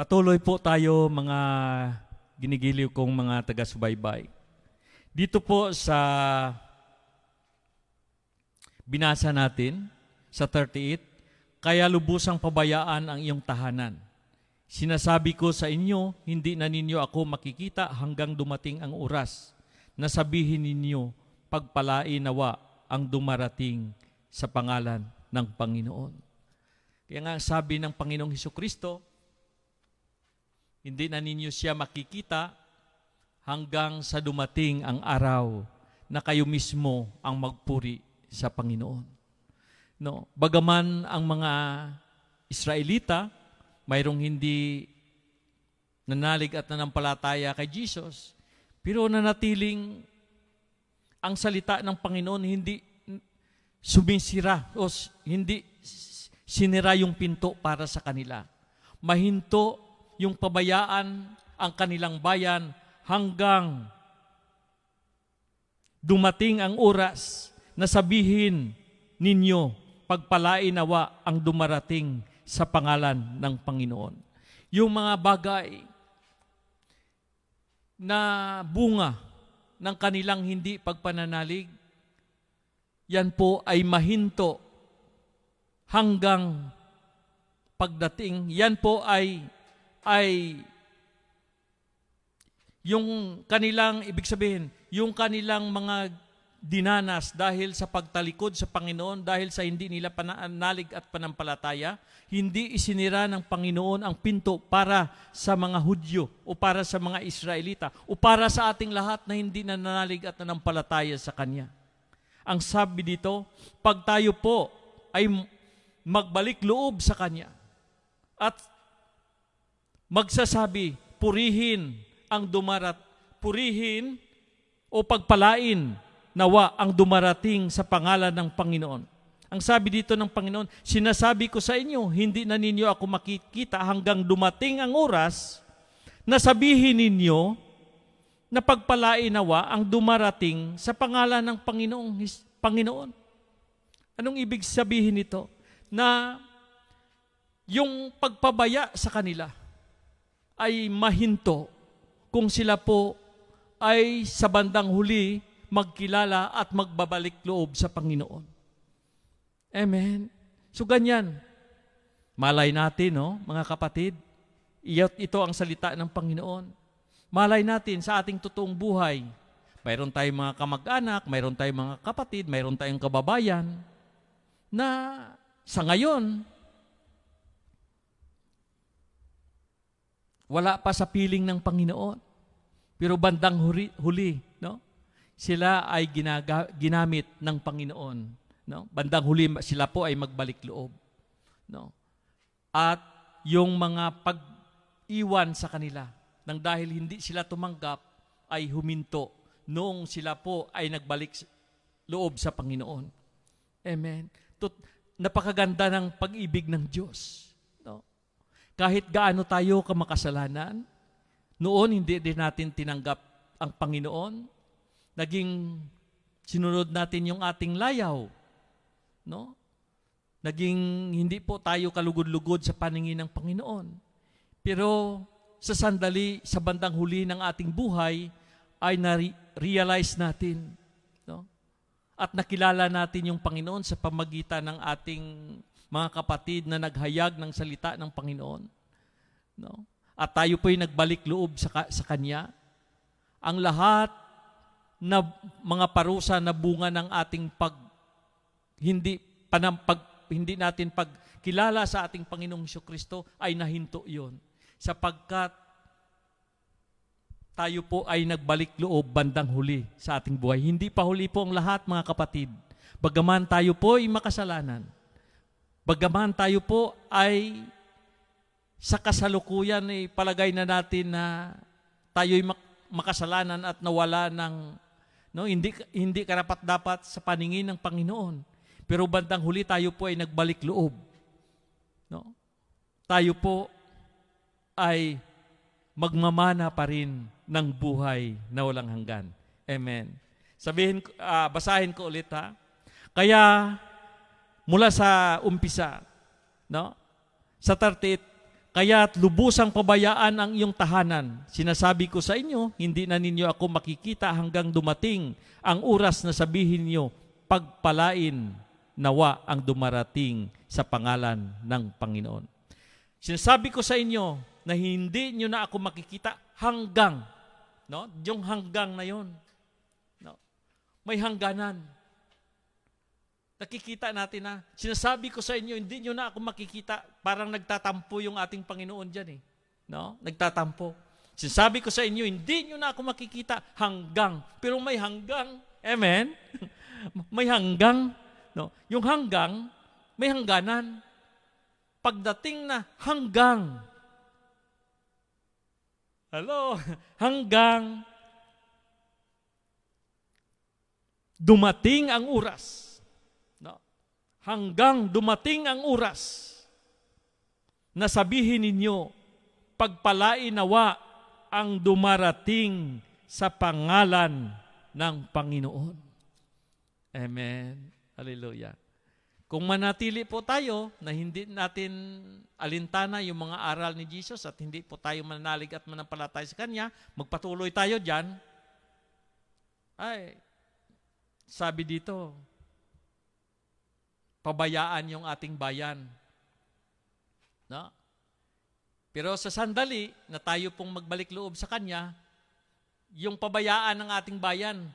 Patuloy po tayo mga ginigiliw kong mga taga-subaybay. Dito po sa binasa natin sa 38, kaya lubusang pabayaan ang iyong tahanan. Sinasabi ko sa inyo, hindi na ninyo ako makikita hanggang dumating ang oras na sabihin ninyo, pagpalain nawa ang dumarating sa pangalan ng Panginoon. Kaya nga sabi ng Panginoong Hesukristo, hindi na ninyo siya makikita hanggang sa dumating ang araw na kayo mismo ang magpuri sa Panginoon. No, bagaman ang mga Israelita mayroong hindi nanalig at nanampalataya kay Jesus, pero nanatiling ang salita ng Panginoon hindi sumisira o hindi sinira yung pinto para sa kanila. Mahinto yung pabayaan ang kanilang bayan hanggang dumating ang oras na sabihin ninyo, pagpalain nawa ang dumarating sa pangalan ng Panginoon. Yung mga bagay na bunga ng kanilang hindi pagpananalig, yan po ay mahinto hanggang pagdating. Yan po ay yung kanilang, ibig sabihin, yung kanilang mga dinanas dahil sa pagtalikod sa Panginoon, dahil sa hindi nila pananalig at panampalataya, hindi isinira ng Panginoon ang pinto para sa mga Hudyo o para sa mga Israelita o para sa ating lahat na hindi nananalig at nanampalataya sa Kanya. Ang sabi dito, pag tayo po ay magbalik loob sa Kanya at magsasabi, purihin o pagpalain nawa ang dumarating sa pangalan ng Panginoon. Ang sabi dito ng Panginoon, sinasabi ko sa inyo, hindi na ninyo ako makikita hanggang dumating ang oras na sabihin ninyo na pagpalain nawa ang dumarating sa pangalan ng Panginoon. Anong ibig sabihin nito? Na yung pagpabaya sa kanila ay mahinto kung sila po ay sa bandang huli magkilala at magbabalik loob sa Panginoon. Amen. So ganyan. Malay natin, no, mga kapatid, ito ang salita ng Panginoon. Malay natin sa ating totoong buhay. Mayroon tayong mga kamag-anak, mayroon tayong mga kapatid, mayroon tayong kababayan na sa ngayon, wala pa sa piling ng Panginoon. Pero bandang huli, no? Sila ay ginamit ng Panginoon, no? Bandang huli sila po ay magbalik loob, no? At yung mga pag-iwan sa kanila nang dahil hindi sila tumanggap ay huminto noong sila po ay nagbalik loob sa Panginoon. Amen. Napakaganda ng pag-ibig ng Diyos. Kahit gaano tayo kamakasalanan, noon hindi din natin tinanggap ang Panginoon. Naging sinunod natin yung ating layaw. No? Naging hindi po tayo kalugod-lugod sa paningin ng Panginoon. Pero sa sandali, sa bandang huli ng ating buhay, ay na-realize natin. No? At nakilala natin yung Panginoon sa pamagitan ng ating mga kapatid na naghayag ng salita ng Panginoon. No? At tayo po'y nagbalik loob sa Kanya. Ang lahat na mga parusa na bunga ng ating hindi natin pagkilala sa ating Panginoong Hesukristo ay nahinto yon. Sapagkat tayo po ay nagbalik loob bandang huli sa ating buhay. Hindi pa huli po ang lahat, mga kapatid. Bagaman tayo po ay makasalanan, bagaman tayo po ay sa kasalukuyan ay palagay na natin na tayo'y makasalanan at nawala ng hindi karapat-dapat sa paningin ng Panginoon. Pero bandang huli tayo po ay nagbalik loob. No? Tayo po ay magmamana pa rin ng buhay na walang hanggan. Amen. Basahin ko ulit, ha. Kaya mula sa umpisa, no? Sa 38, Kaya't lubusang pabayaan ang iyong tahanan. Sinasabi ko sa inyo, hindi na ninyo ako makikita hanggang dumating ang oras na sabihin niyo, pagpalain nawa ang dumarating sa pangalan ng Panginoon. Sinasabi ko sa inyo na hindi niyo na ako makikita hanggang, no? Yung hanggang na yon, no? May hangganan. Nakikita natin na, sinasabi ko sa inyo, hindi nyo na ako makikita. Parang nagtatampo yung ating Panginoon dyan eh. No? Nagtatampo. Sinasabi ko sa inyo, hindi nyo na ako makikita hanggang. Pero may hanggang. Amen? May hanggang. No? Yung hanggang, may hangganan. Pagdating na hanggang. Hello? Hanggang dumating ang oras. Hanggang dumating ang oras na sabihin ninyo, pagpalain nawa ang dumarating sa pangalan ng Panginoon. Amen. Hallelujah. Kung manatili po tayo na hindi natin alintana yung mga aral ni Jesus at hindi po tayo mananalig at manampalataya sa Kanya, magpatuloy tayo dyan, ay, sabi dito, pabayaan yung ating bayan. No? Pero sa sandali na tayo pong magbalik loob sa Kanya, yung pabayaan ng ating bayan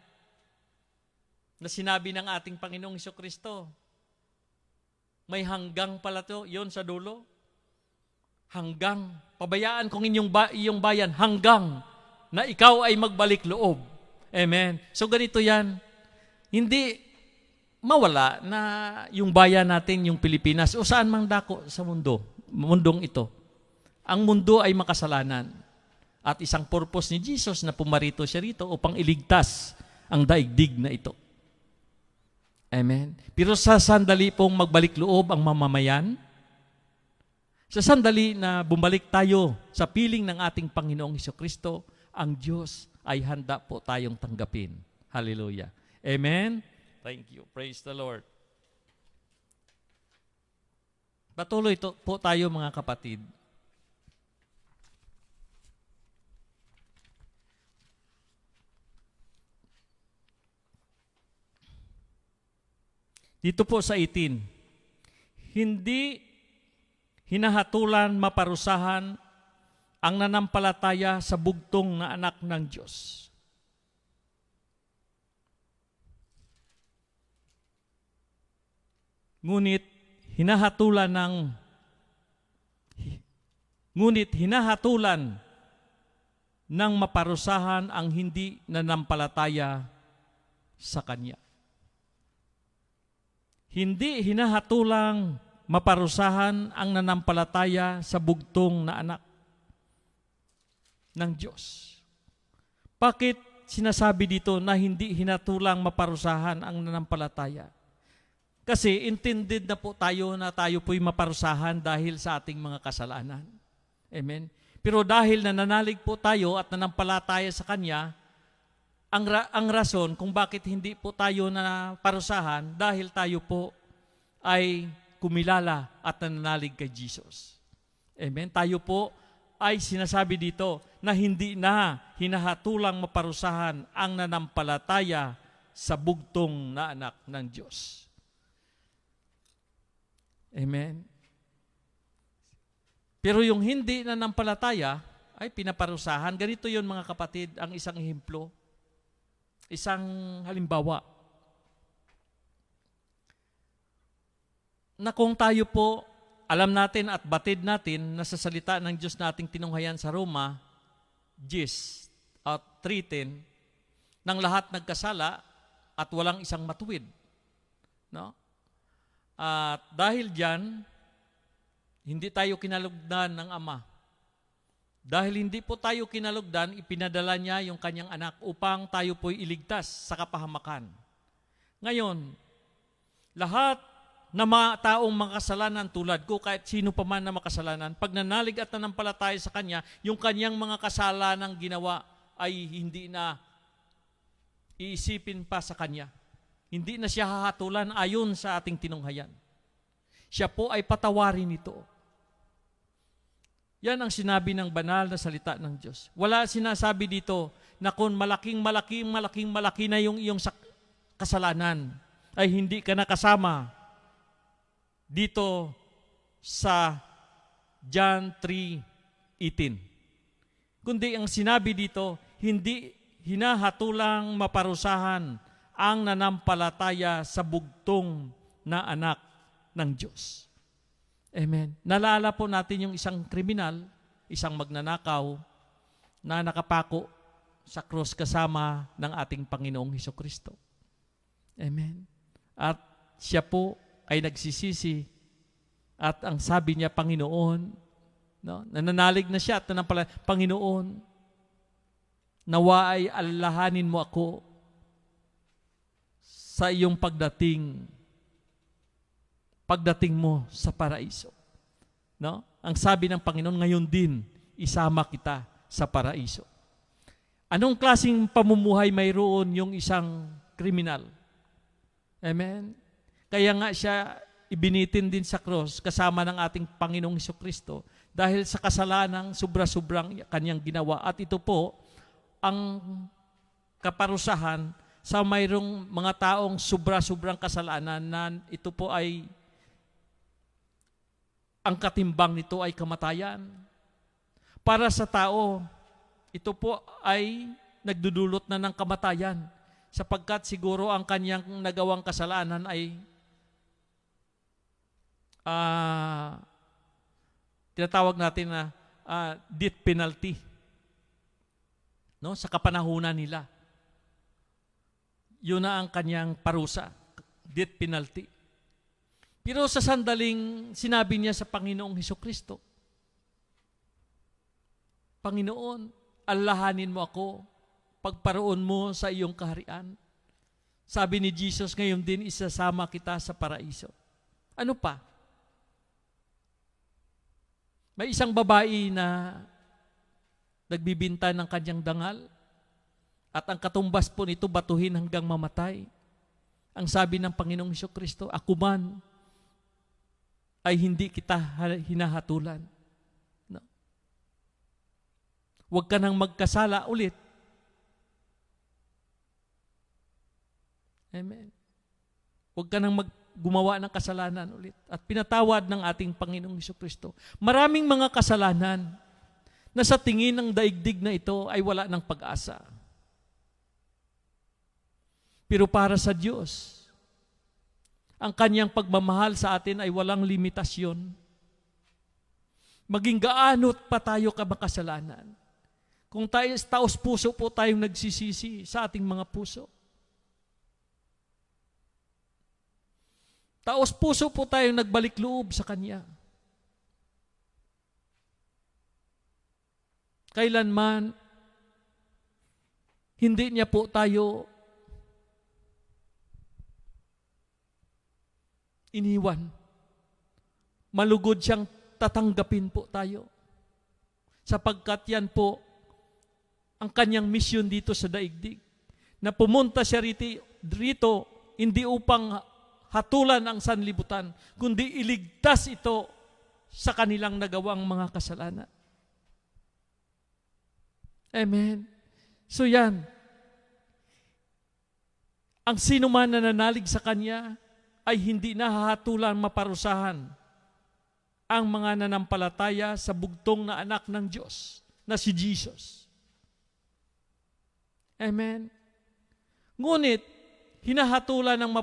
na sinabi ng ating Panginoong Hesukristo, may hanggang pala to, yun sa dulo. Hanggang. Pabayaan kong iyong bayan hanggang na ikaw ay magbalik loob. Amen. So ganito yan. Hindi mawala na yung bayan natin, yung Pilipinas, o saan mang dako sa mundong ito. Ang mundo ay makasalanan. At isang purpose ni Jesus na pumarito siya rito upang iligtas ang daigdig na ito. Amen. Pero sa sandali pong magbalik loob ang mamamayan, sa sandali na bumalik tayo sa piling ng ating Panginoong Hesukristo, ang Diyos ay handa po tayong tanggapin. Hallelujah. Amen. Thank you. Praise the Lord. Patuloy po tayo mga kapatid. Dito po sa 18, hindi hinahatulan maparusahan ang nanampalataya sa bugtong na anak ng Diyos. Ngunit hinahatulan ng maparusahan ang hindi nanampalataya sa Kanya. Hindi hinahatulang maparusahan ang nanampalataya sa bugtong na anak ng Diyos. Bakit sinasabi dito na hindi hinatulang maparusahan ang nanampalataya? Kasi intended na po tayo na tayo po'y maparusahan dahil sa ating mga kasalanan. Amen? Pero dahil nananalig po tayo at nanampalataya sa Kanya, ang rason kung bakit hindi po tayo na parusahan, dahil tayo po ay kumilala at nananalig kay Jesus. Amen? Tayo po ay sinasabi dito na hindi na hinahatulang maparusahan ang nanampalataya sa bugtong na anak ng Diyos. Amen. Pero yung hindi nanampalataya ay pinaparusahan. Ganito yun mga kapatid, ang isang ehemplo. Isang halimbawa. Na kung tayo po, alam natin at batid natin na sa salita ng Diyos na ating tinunghayan sa Roma, 3:10, ng lahat nagkasala at walang isang matuwid. No? At dahil diyan, hindi tayo kinalugdan ng Ama. Dahil hindi po tayo kinalugdan, ipinadala niya yung kanyang anak upang tayo po'y iligtas sa kapahamakan. Ngayon, lahat na mga taong makasalanan tulad ko, kahit sino pa man na makasalanan, pag nanalig at nanampalataya sa Kanya, yung kanyang mga kasalanang ginawa ay hindi na iisipin pa sa Kanya. Hindi na siya hahatulan ayon sa ating tinunghayan. Siya po ay patawarin nito. Yan ang sinabi ng banal na salita ng Diyos. Wala sinasabi dito na kung malaki na yung iyong kasalanan, ay hindi ka nakasama dito sa John 3:18. Kundi ang sinabi dito, hindi hinahatulang maparusahan ang nanampalataya sa bugtong na anak ng Diyos. Amen. Nalala po natin yung isang kriminal, isang magnanakaw na nakapako sa krus kasama ng ating Panginoong Hesukristo. Amen. At siya po ay nagsisisi at ang sabi niya, Panginoon, no, nananalig na siya at Panginoon, nawa ay alalahanin mo ako sa iyong pagdating mo sa paraiso. No? Ang sabi ng Panginoon, ngayon din, isama kita sa paraiso. Anong klaseng pamumuhay mayroon yung isang kriminal? Amen? Kaya nga siya ibinitin din sa cross kasama ng ating Panginoong Hesukristo dahil sa kasalanang sobra-sobrang kanyang ginawa. At ito po ang kaparusahan sa mayroong mga taong sobra-sobrang kasalanan na ito po ay ang katimbang nito ay kamatayan. Para sa tao, ito po ay nagdudulot na ng kamatayan sapagkat siguro ang kanyang nagawang kasalanan ay tinatawag natin na death penalty. No? Sa kapanahunan nila. Yun na ang kanyang parusa, death penalty. Pero sa sandaling sinabi niya sa Panginoong Hesukristo, Panginoon, alalahanin mo ako, pagparoon mo sa iyong kaharian. Sabi ni Jesus, ngayon din isasama kita sa paraiso. Ano pa? May isang babae na nagbibinta ng kanyang dangal at ang katumbas po nito batuhin hanggang mamatay. Ang sabi ng Panginoong Hesukristo, ako man ay hindi kita hinahatulan. No. Huwag ka nang magkasala ulit. Amen. Huwag ka nang gumawa ng kasalanan ulit. At pinatawad ng ating Panginoong Hesukristo. Maraming mga kasalanan na sa tingin ng daigdig na ito ay wala ng pag-asa. Pero para sa Diyos, ang kanyang pagmamahal sa atin ay walang limitasyon. Maging gaano pa tayo makasalanan. Kung tayo taos puso po tayong nagsisisi sa ating mga puso. Taos puso po tayong nagbalik loob sa Kanya. Kailanman, hindi niya po tayo iniwan. Malugod siyang tatanggapin po tayo. Sapagkat yan po ang kanyang misyon dito sa daigdig. Na pumunta siya rito hindi upang hatulan ang sanlibutan, kundi iligtas ito sa kanilang nagawang mga kasalanan. Amen. So yan. Ang sino man na nanalig sa Kanya ay hindi nahahatulan maparusahan ang mga nanampalataya sa bugtong na anak ng Diyos, na si Jesus. Amen. Ngunit, hinahatulan ng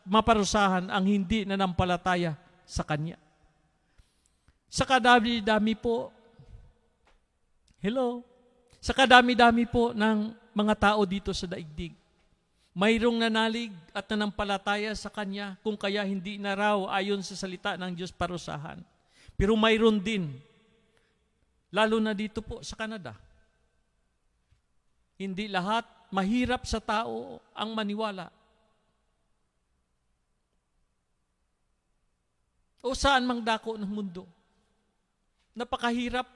maparusahan ang hindi nanampalataya sa Kanya. Sa kadami-dami po, sa kadami-dami po ng mga tao dito sa daigdig, mayroong nanalig at nanampalataya sa Kanya, kung kaya hindi na raw ayon sa salita ng Diyos parusahan. Pero mayroon din, lalo na dito po sa Canada. Hindi lahat, mahirap sa tao ang maniwala. O saan mang dako ng mundo. Napakahirap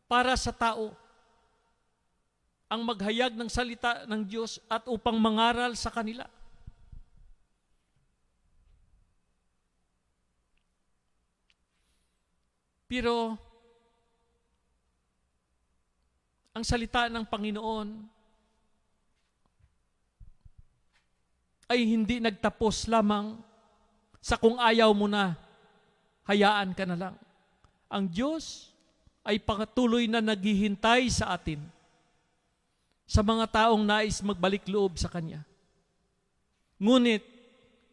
para sa tao ang maghayag ng salita ng Diyos at upang mangaral sa kanila. Pero, ang salita ng Panginoon ay hindi nagtapos lamang sa kung ayaw mo na, hayaan ka na lang. Ang Diyos ay patuloy na naghihintay sa atin, sa mga taong nais magbalik loob sa Kanya. Ngunit,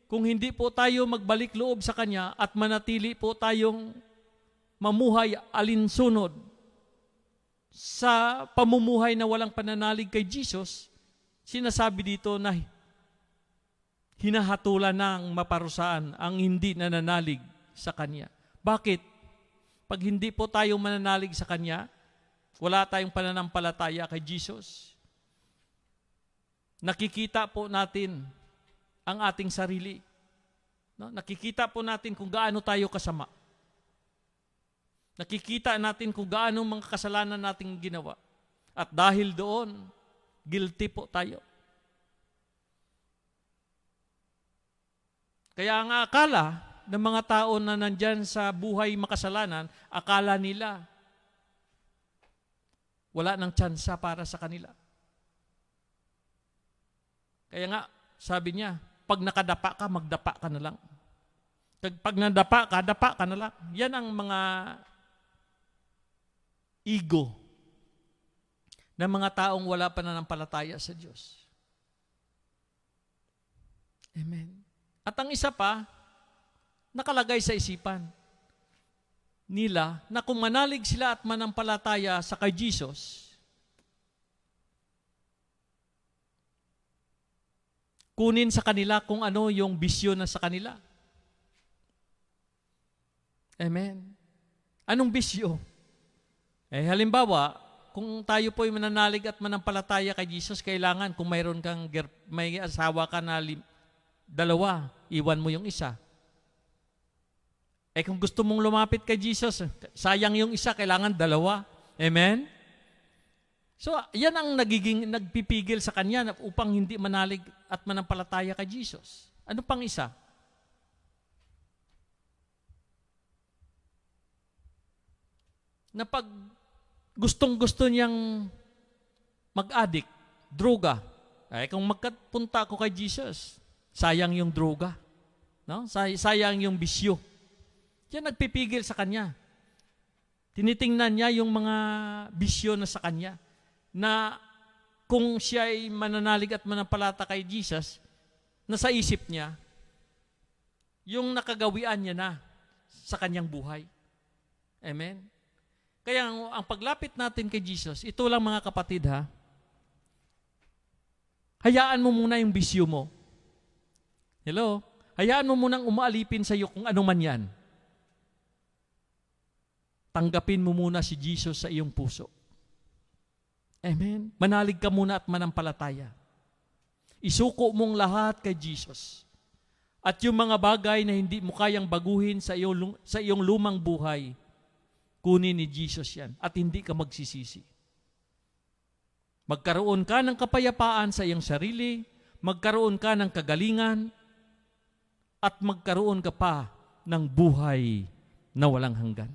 kung hindi po tayo magbalik loob sa Kanya at manatili po tayong mamuhay alinsunod sa pamumuhay na walang pananalig kay Jesus, sinasabi dito na hinahatulan ng maparusaan ang hindi nananalig sa Kanya. Bakit? Pag hindi po tayo mananalig sa Kanya, wala tayong pananampalataya kay Jesus, nakikita po natin ang ating sarili. No? Nakikita po natin kung gaano tayo kasama. Nakikita natin kung gaano mga kasalanan nating ginawa. At dahil doon, guilty po tayo. Kaya ang akala ng mga tao na nandyan sa buhay makasalanan, akala nila wala nang tsansa para sa kanila. Kaya nga, sabi niya, pag nakadapa ka, magdapa ka na lang. Pag nadapa ka, dapa ka na lang. Yan ang mga ego ng mga taong wala pananampalataya sa Diyos. Amen. At ang isa pa, nakalagay sa isipan nila na kung manalig sila at manampalataya sa kay Jesus, kunin sa kanila kung ano yung bisyo na sa kanila. Amen. Anong bisyo? Halimbawa, kung tayo po'y mananalig at manampalataya kay Jesus, kailangan kung may asawa ka na dalawa, iwan mo yung isa. Kung gusto mong lumapit kay Jesus, sayang yung isa, kailangan dalawa. Amen? So, yan ang nagpipigil sa kanya upang hindi manalig at manampalataya kay Jesus. Ano pang isa? Na pag gustong-gusto niyang mag-addict, droga. Kung magkapunta ako kay Jesus, sayang yung droga. No? Sayang yung bisyo. Yan nagpipigil sa kanya. Tinitingnan niya yung mga bisyo na sa kanya. Na kung siya ay mananalig at manampalata kay Jesus, nasa isip niya, yung nakagawian niya na sa kanyang buhay. Amen? Kaya ang paglapit natin kay Jesus, ito lang mga kapatid ha, hayaan mo muna yung bisyo mo. Hello? Hayaan mo munang umaalipin sa iyo kung ano man yan. Tanggapin mo muna si Jesus sa iyong puso. Amen? Manalig ka muna at manampalataya. Isuko mong lahat kay Jesus. At yung mga bagay na hindi mo kayang baguhin sa iyong lumang buhay, kunin ni Jesus yan at hindi ka magsisisi. Magkaroon ka ng kapayapaan sa iyong sarili, magkaroon ka ng kagalingan, at magkaroon ka pa ng buhay na walang hanggan.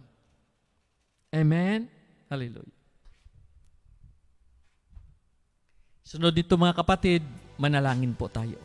Amen? Hallelujah. Sunod dito mga kapatid, manalangin po tayo.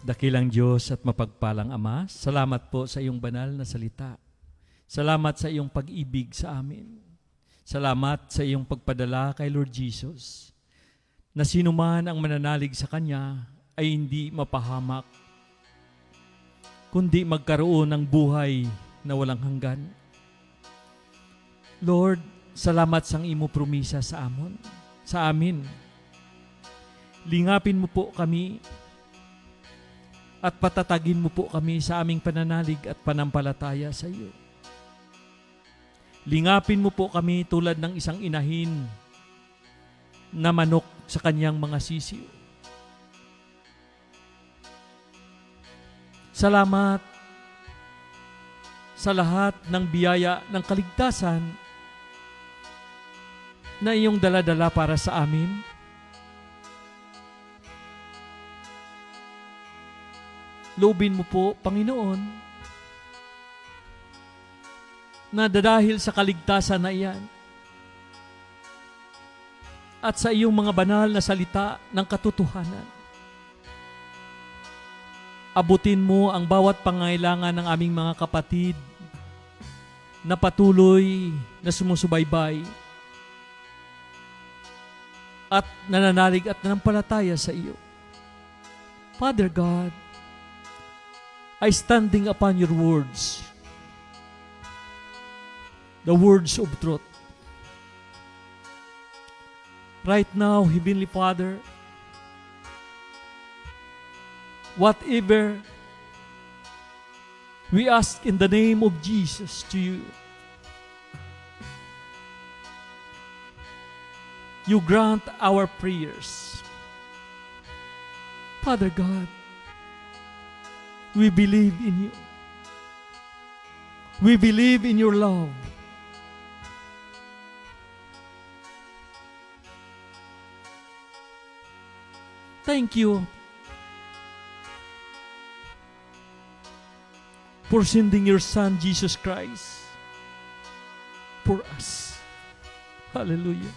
Dakilang Diyos at mapagpalang Ama, salamat po sa iyong banal na salita. Salamat sa iyong pag-ibig sa amin. Salamat sa iyong pagpadala kay Lord Jesus, na sino man ang mananalig sa Kanya ay hindi mapahamak, kundi magkaroon ng buhay na walang hanggan. Lord, salamat sang imo promisa sa amin. Lingapin mo po kami at patatagin mo po kami sa aming pananalig at panampalataya sa iyo. Lingapin mo po kami tulad ng isang inahin na manok sa kanyang mga sisiw. Salamat sa lahat ng biyaya ng kaligtasan na iyong dala-dala para sa amin. Loobin mo po, Panginoon, na dahil sa kaligtasan na iyan at sa iyong mga banal na salita ng katotohanan, abutin mo ang bawat pangailangan ng aming mga kapatid na patuloy na sumusubaybay at nananalig at nanampalataya sa iyo. Father God, I standing upon your words, the words of truth. Right now, Heavenly Father, whatever we ask in the name of Jesus to you, you grant our prayers. Father God, we believe in you. We believe in your love. Thank you for sending your Son, Jesus Christ, for us. Hallelujah.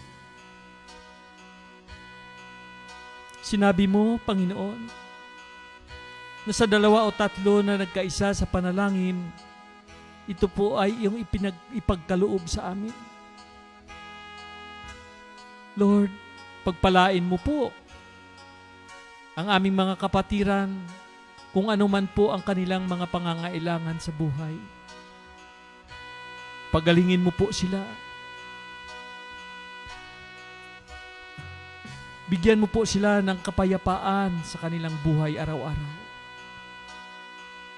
Sinabi mo, Panginoon, na sa 2 o 3 na nagkaisa sa panalangin, ito po ay iyong ipagkaloob sa amin. Lord, pagpalain mo po ang aming mga kapatiran, kung ano man po ang kanilang mga pangangailangan sa buhay. Pagalingin mo po sila. Bigyan mo po sila ng kapayapaan sa kanilang buhay araw-araw.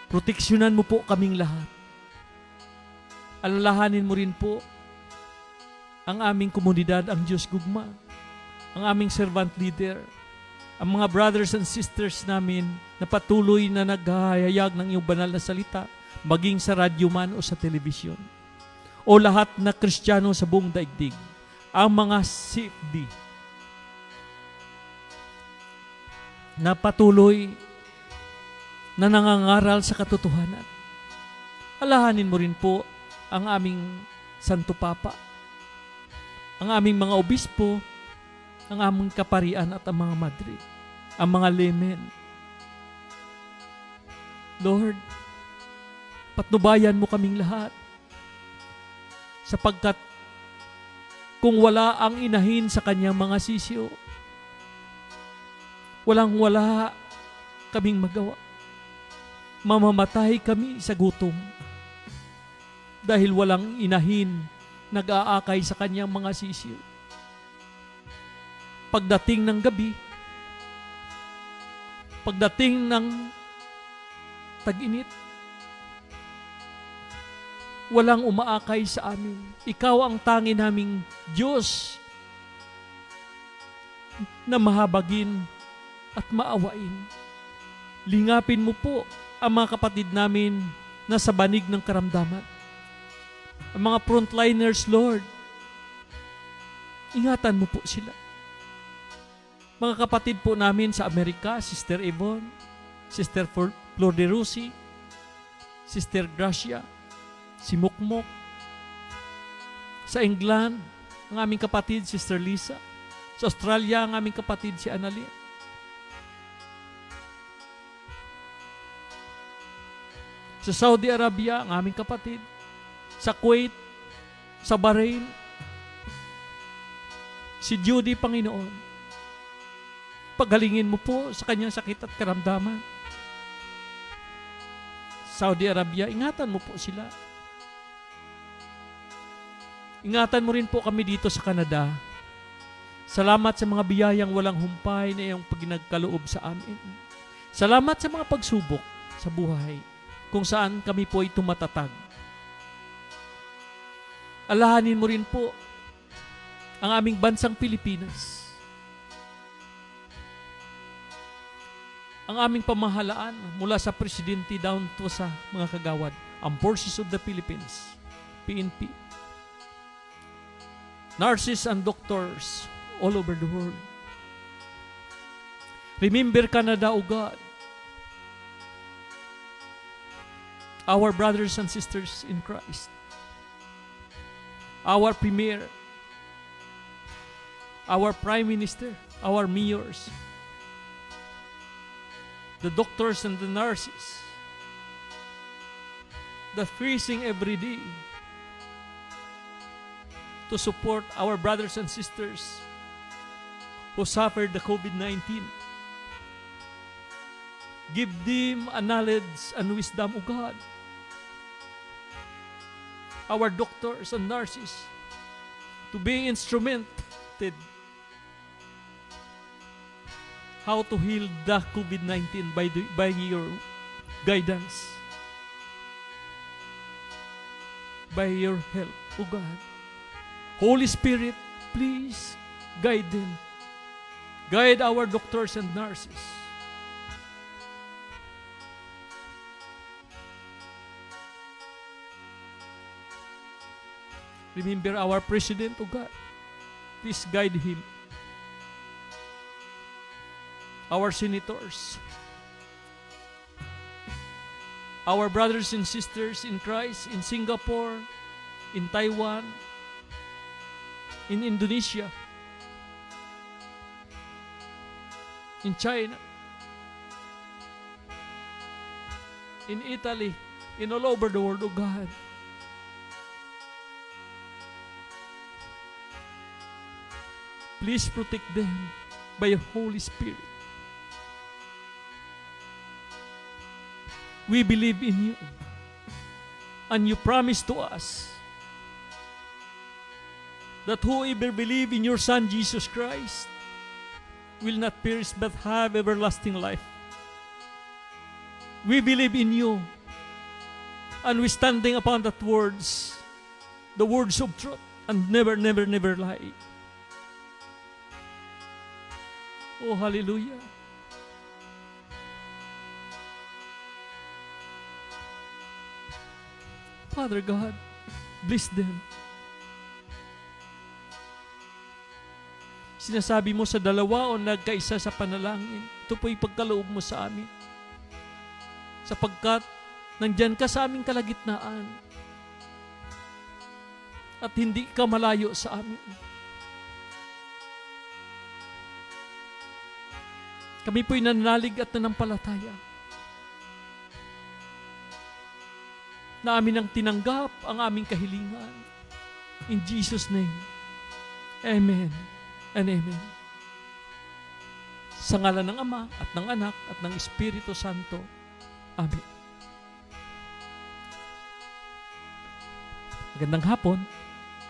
Proteksyonan mo po kaming lahat. Alalahanin mo rin po ang aming komunidad, ang Diyos Gugma, ang aming servant leader, ang mga brothers and sisters namin na patuloy na naghahayag ng iyong banal na salita, maging sa radyo man o sa telebisyon, o lahat na Kristiyano sa buong daigdig, ang mga CFD na patuloy na nangangaral sa katotohanan. Alahanin mo rin po ang aming Santo Papa, ang aming mga obispo, ang aming kaparian at ang mga madre, ang mga laymen. Lord, patnubayan mo kaming lahat, sapagkat kung wala ang inahin sa kanyang mga sisiyo, walang-wala kaming magawa. Mamamatay kami sa gutom dahil walang inahin nag-aakay sa kanyang mga sisiyo. Pagdating ng gabi, pagdating ng tag-init, walang umaakay sa amin. Ikaw ang tangi naming Diyos na mahabagin at maawain. Lingapin mo po ang mga kapatid namin na sa banig ng karamdaman. Ang mga frontliners, Lord, ingatan mo po sila. Mga kapatid po namin sa Amerika, Sister Yvonne, Sister Flor de Rusi, Sister Gracia, si Mukmok. Sa England, ang aming kapatid, Sister Lisa. Sa Australia, ang aming kapatid, si Annalyn. Sa Saudi Arabia, ang aming kapatid. Sa Kuwait, sa Bahrain. Si Judy, Panginoon. Paghalingin mo po sa kanyang sakit at karamdaman. Saudi Arabia, ingatan mo po sila. Ingatan mo rin po kami dito sa Canada. Salamat sa mga biyayang walang humpay na iyong paginagkaloob sa amin. Salamat sa mga pagsubok sa buhay kung saan kami po ay tumatatag. Alahanin mo rin po ang aming bansang Pilipinas. Ang aming pamahalaan mula sa presidente down to sa mga kagawad, ang Forces of the Philippines, PNP, nurses and doctors all over the world. Remember Canada, O God, our brothers and sisters in Christ, our Premier, our Prime Minister, our mayors, the doctors and the nurses, the freezing every day to support our brothers and sisters who suffered the COVID-19. Give them a knowledge and wisdom, O God. Our doctors and nurses to be instrumented how to heal the COVID-19 by your guidance, by your help, O God. Holy Spirit, please guide them. Guide our doctors and nurses. Remember our President, O God. Please guide him. Our senators, our brothers and sisters in Christ in Singapore, in Taiwan, in Indonesia, in China, in Italy, in all over the world, O God. Please protect them by your Holy Spirit. We believe in you, and you promise to us that whoever believe in your Son Jesus Christ will not perish but have everlasting life. We believe in you, and we standing upon that words, the words of truth, and never, never, never lie. Oh, hallelujah. Father God, bless them. Sinasabi mo sa dalawa o nagkaisa sa panalangin, ito po'y pagkaloob mo sa amin. Sapagkat nandyan ka sa aming kalagitnaan at hindi ka malayo sa amin. Kami po'y nananalig at nanampalataya na amin ang tinanggap ang aming kahilingan. In Jesus' name, Amen and Amen. Sa ngalan ng Ama at ng Anak at ng Espiritu Santo, Amen. Magandang hapon,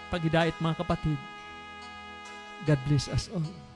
paghidait mga kapatid. God bless us all.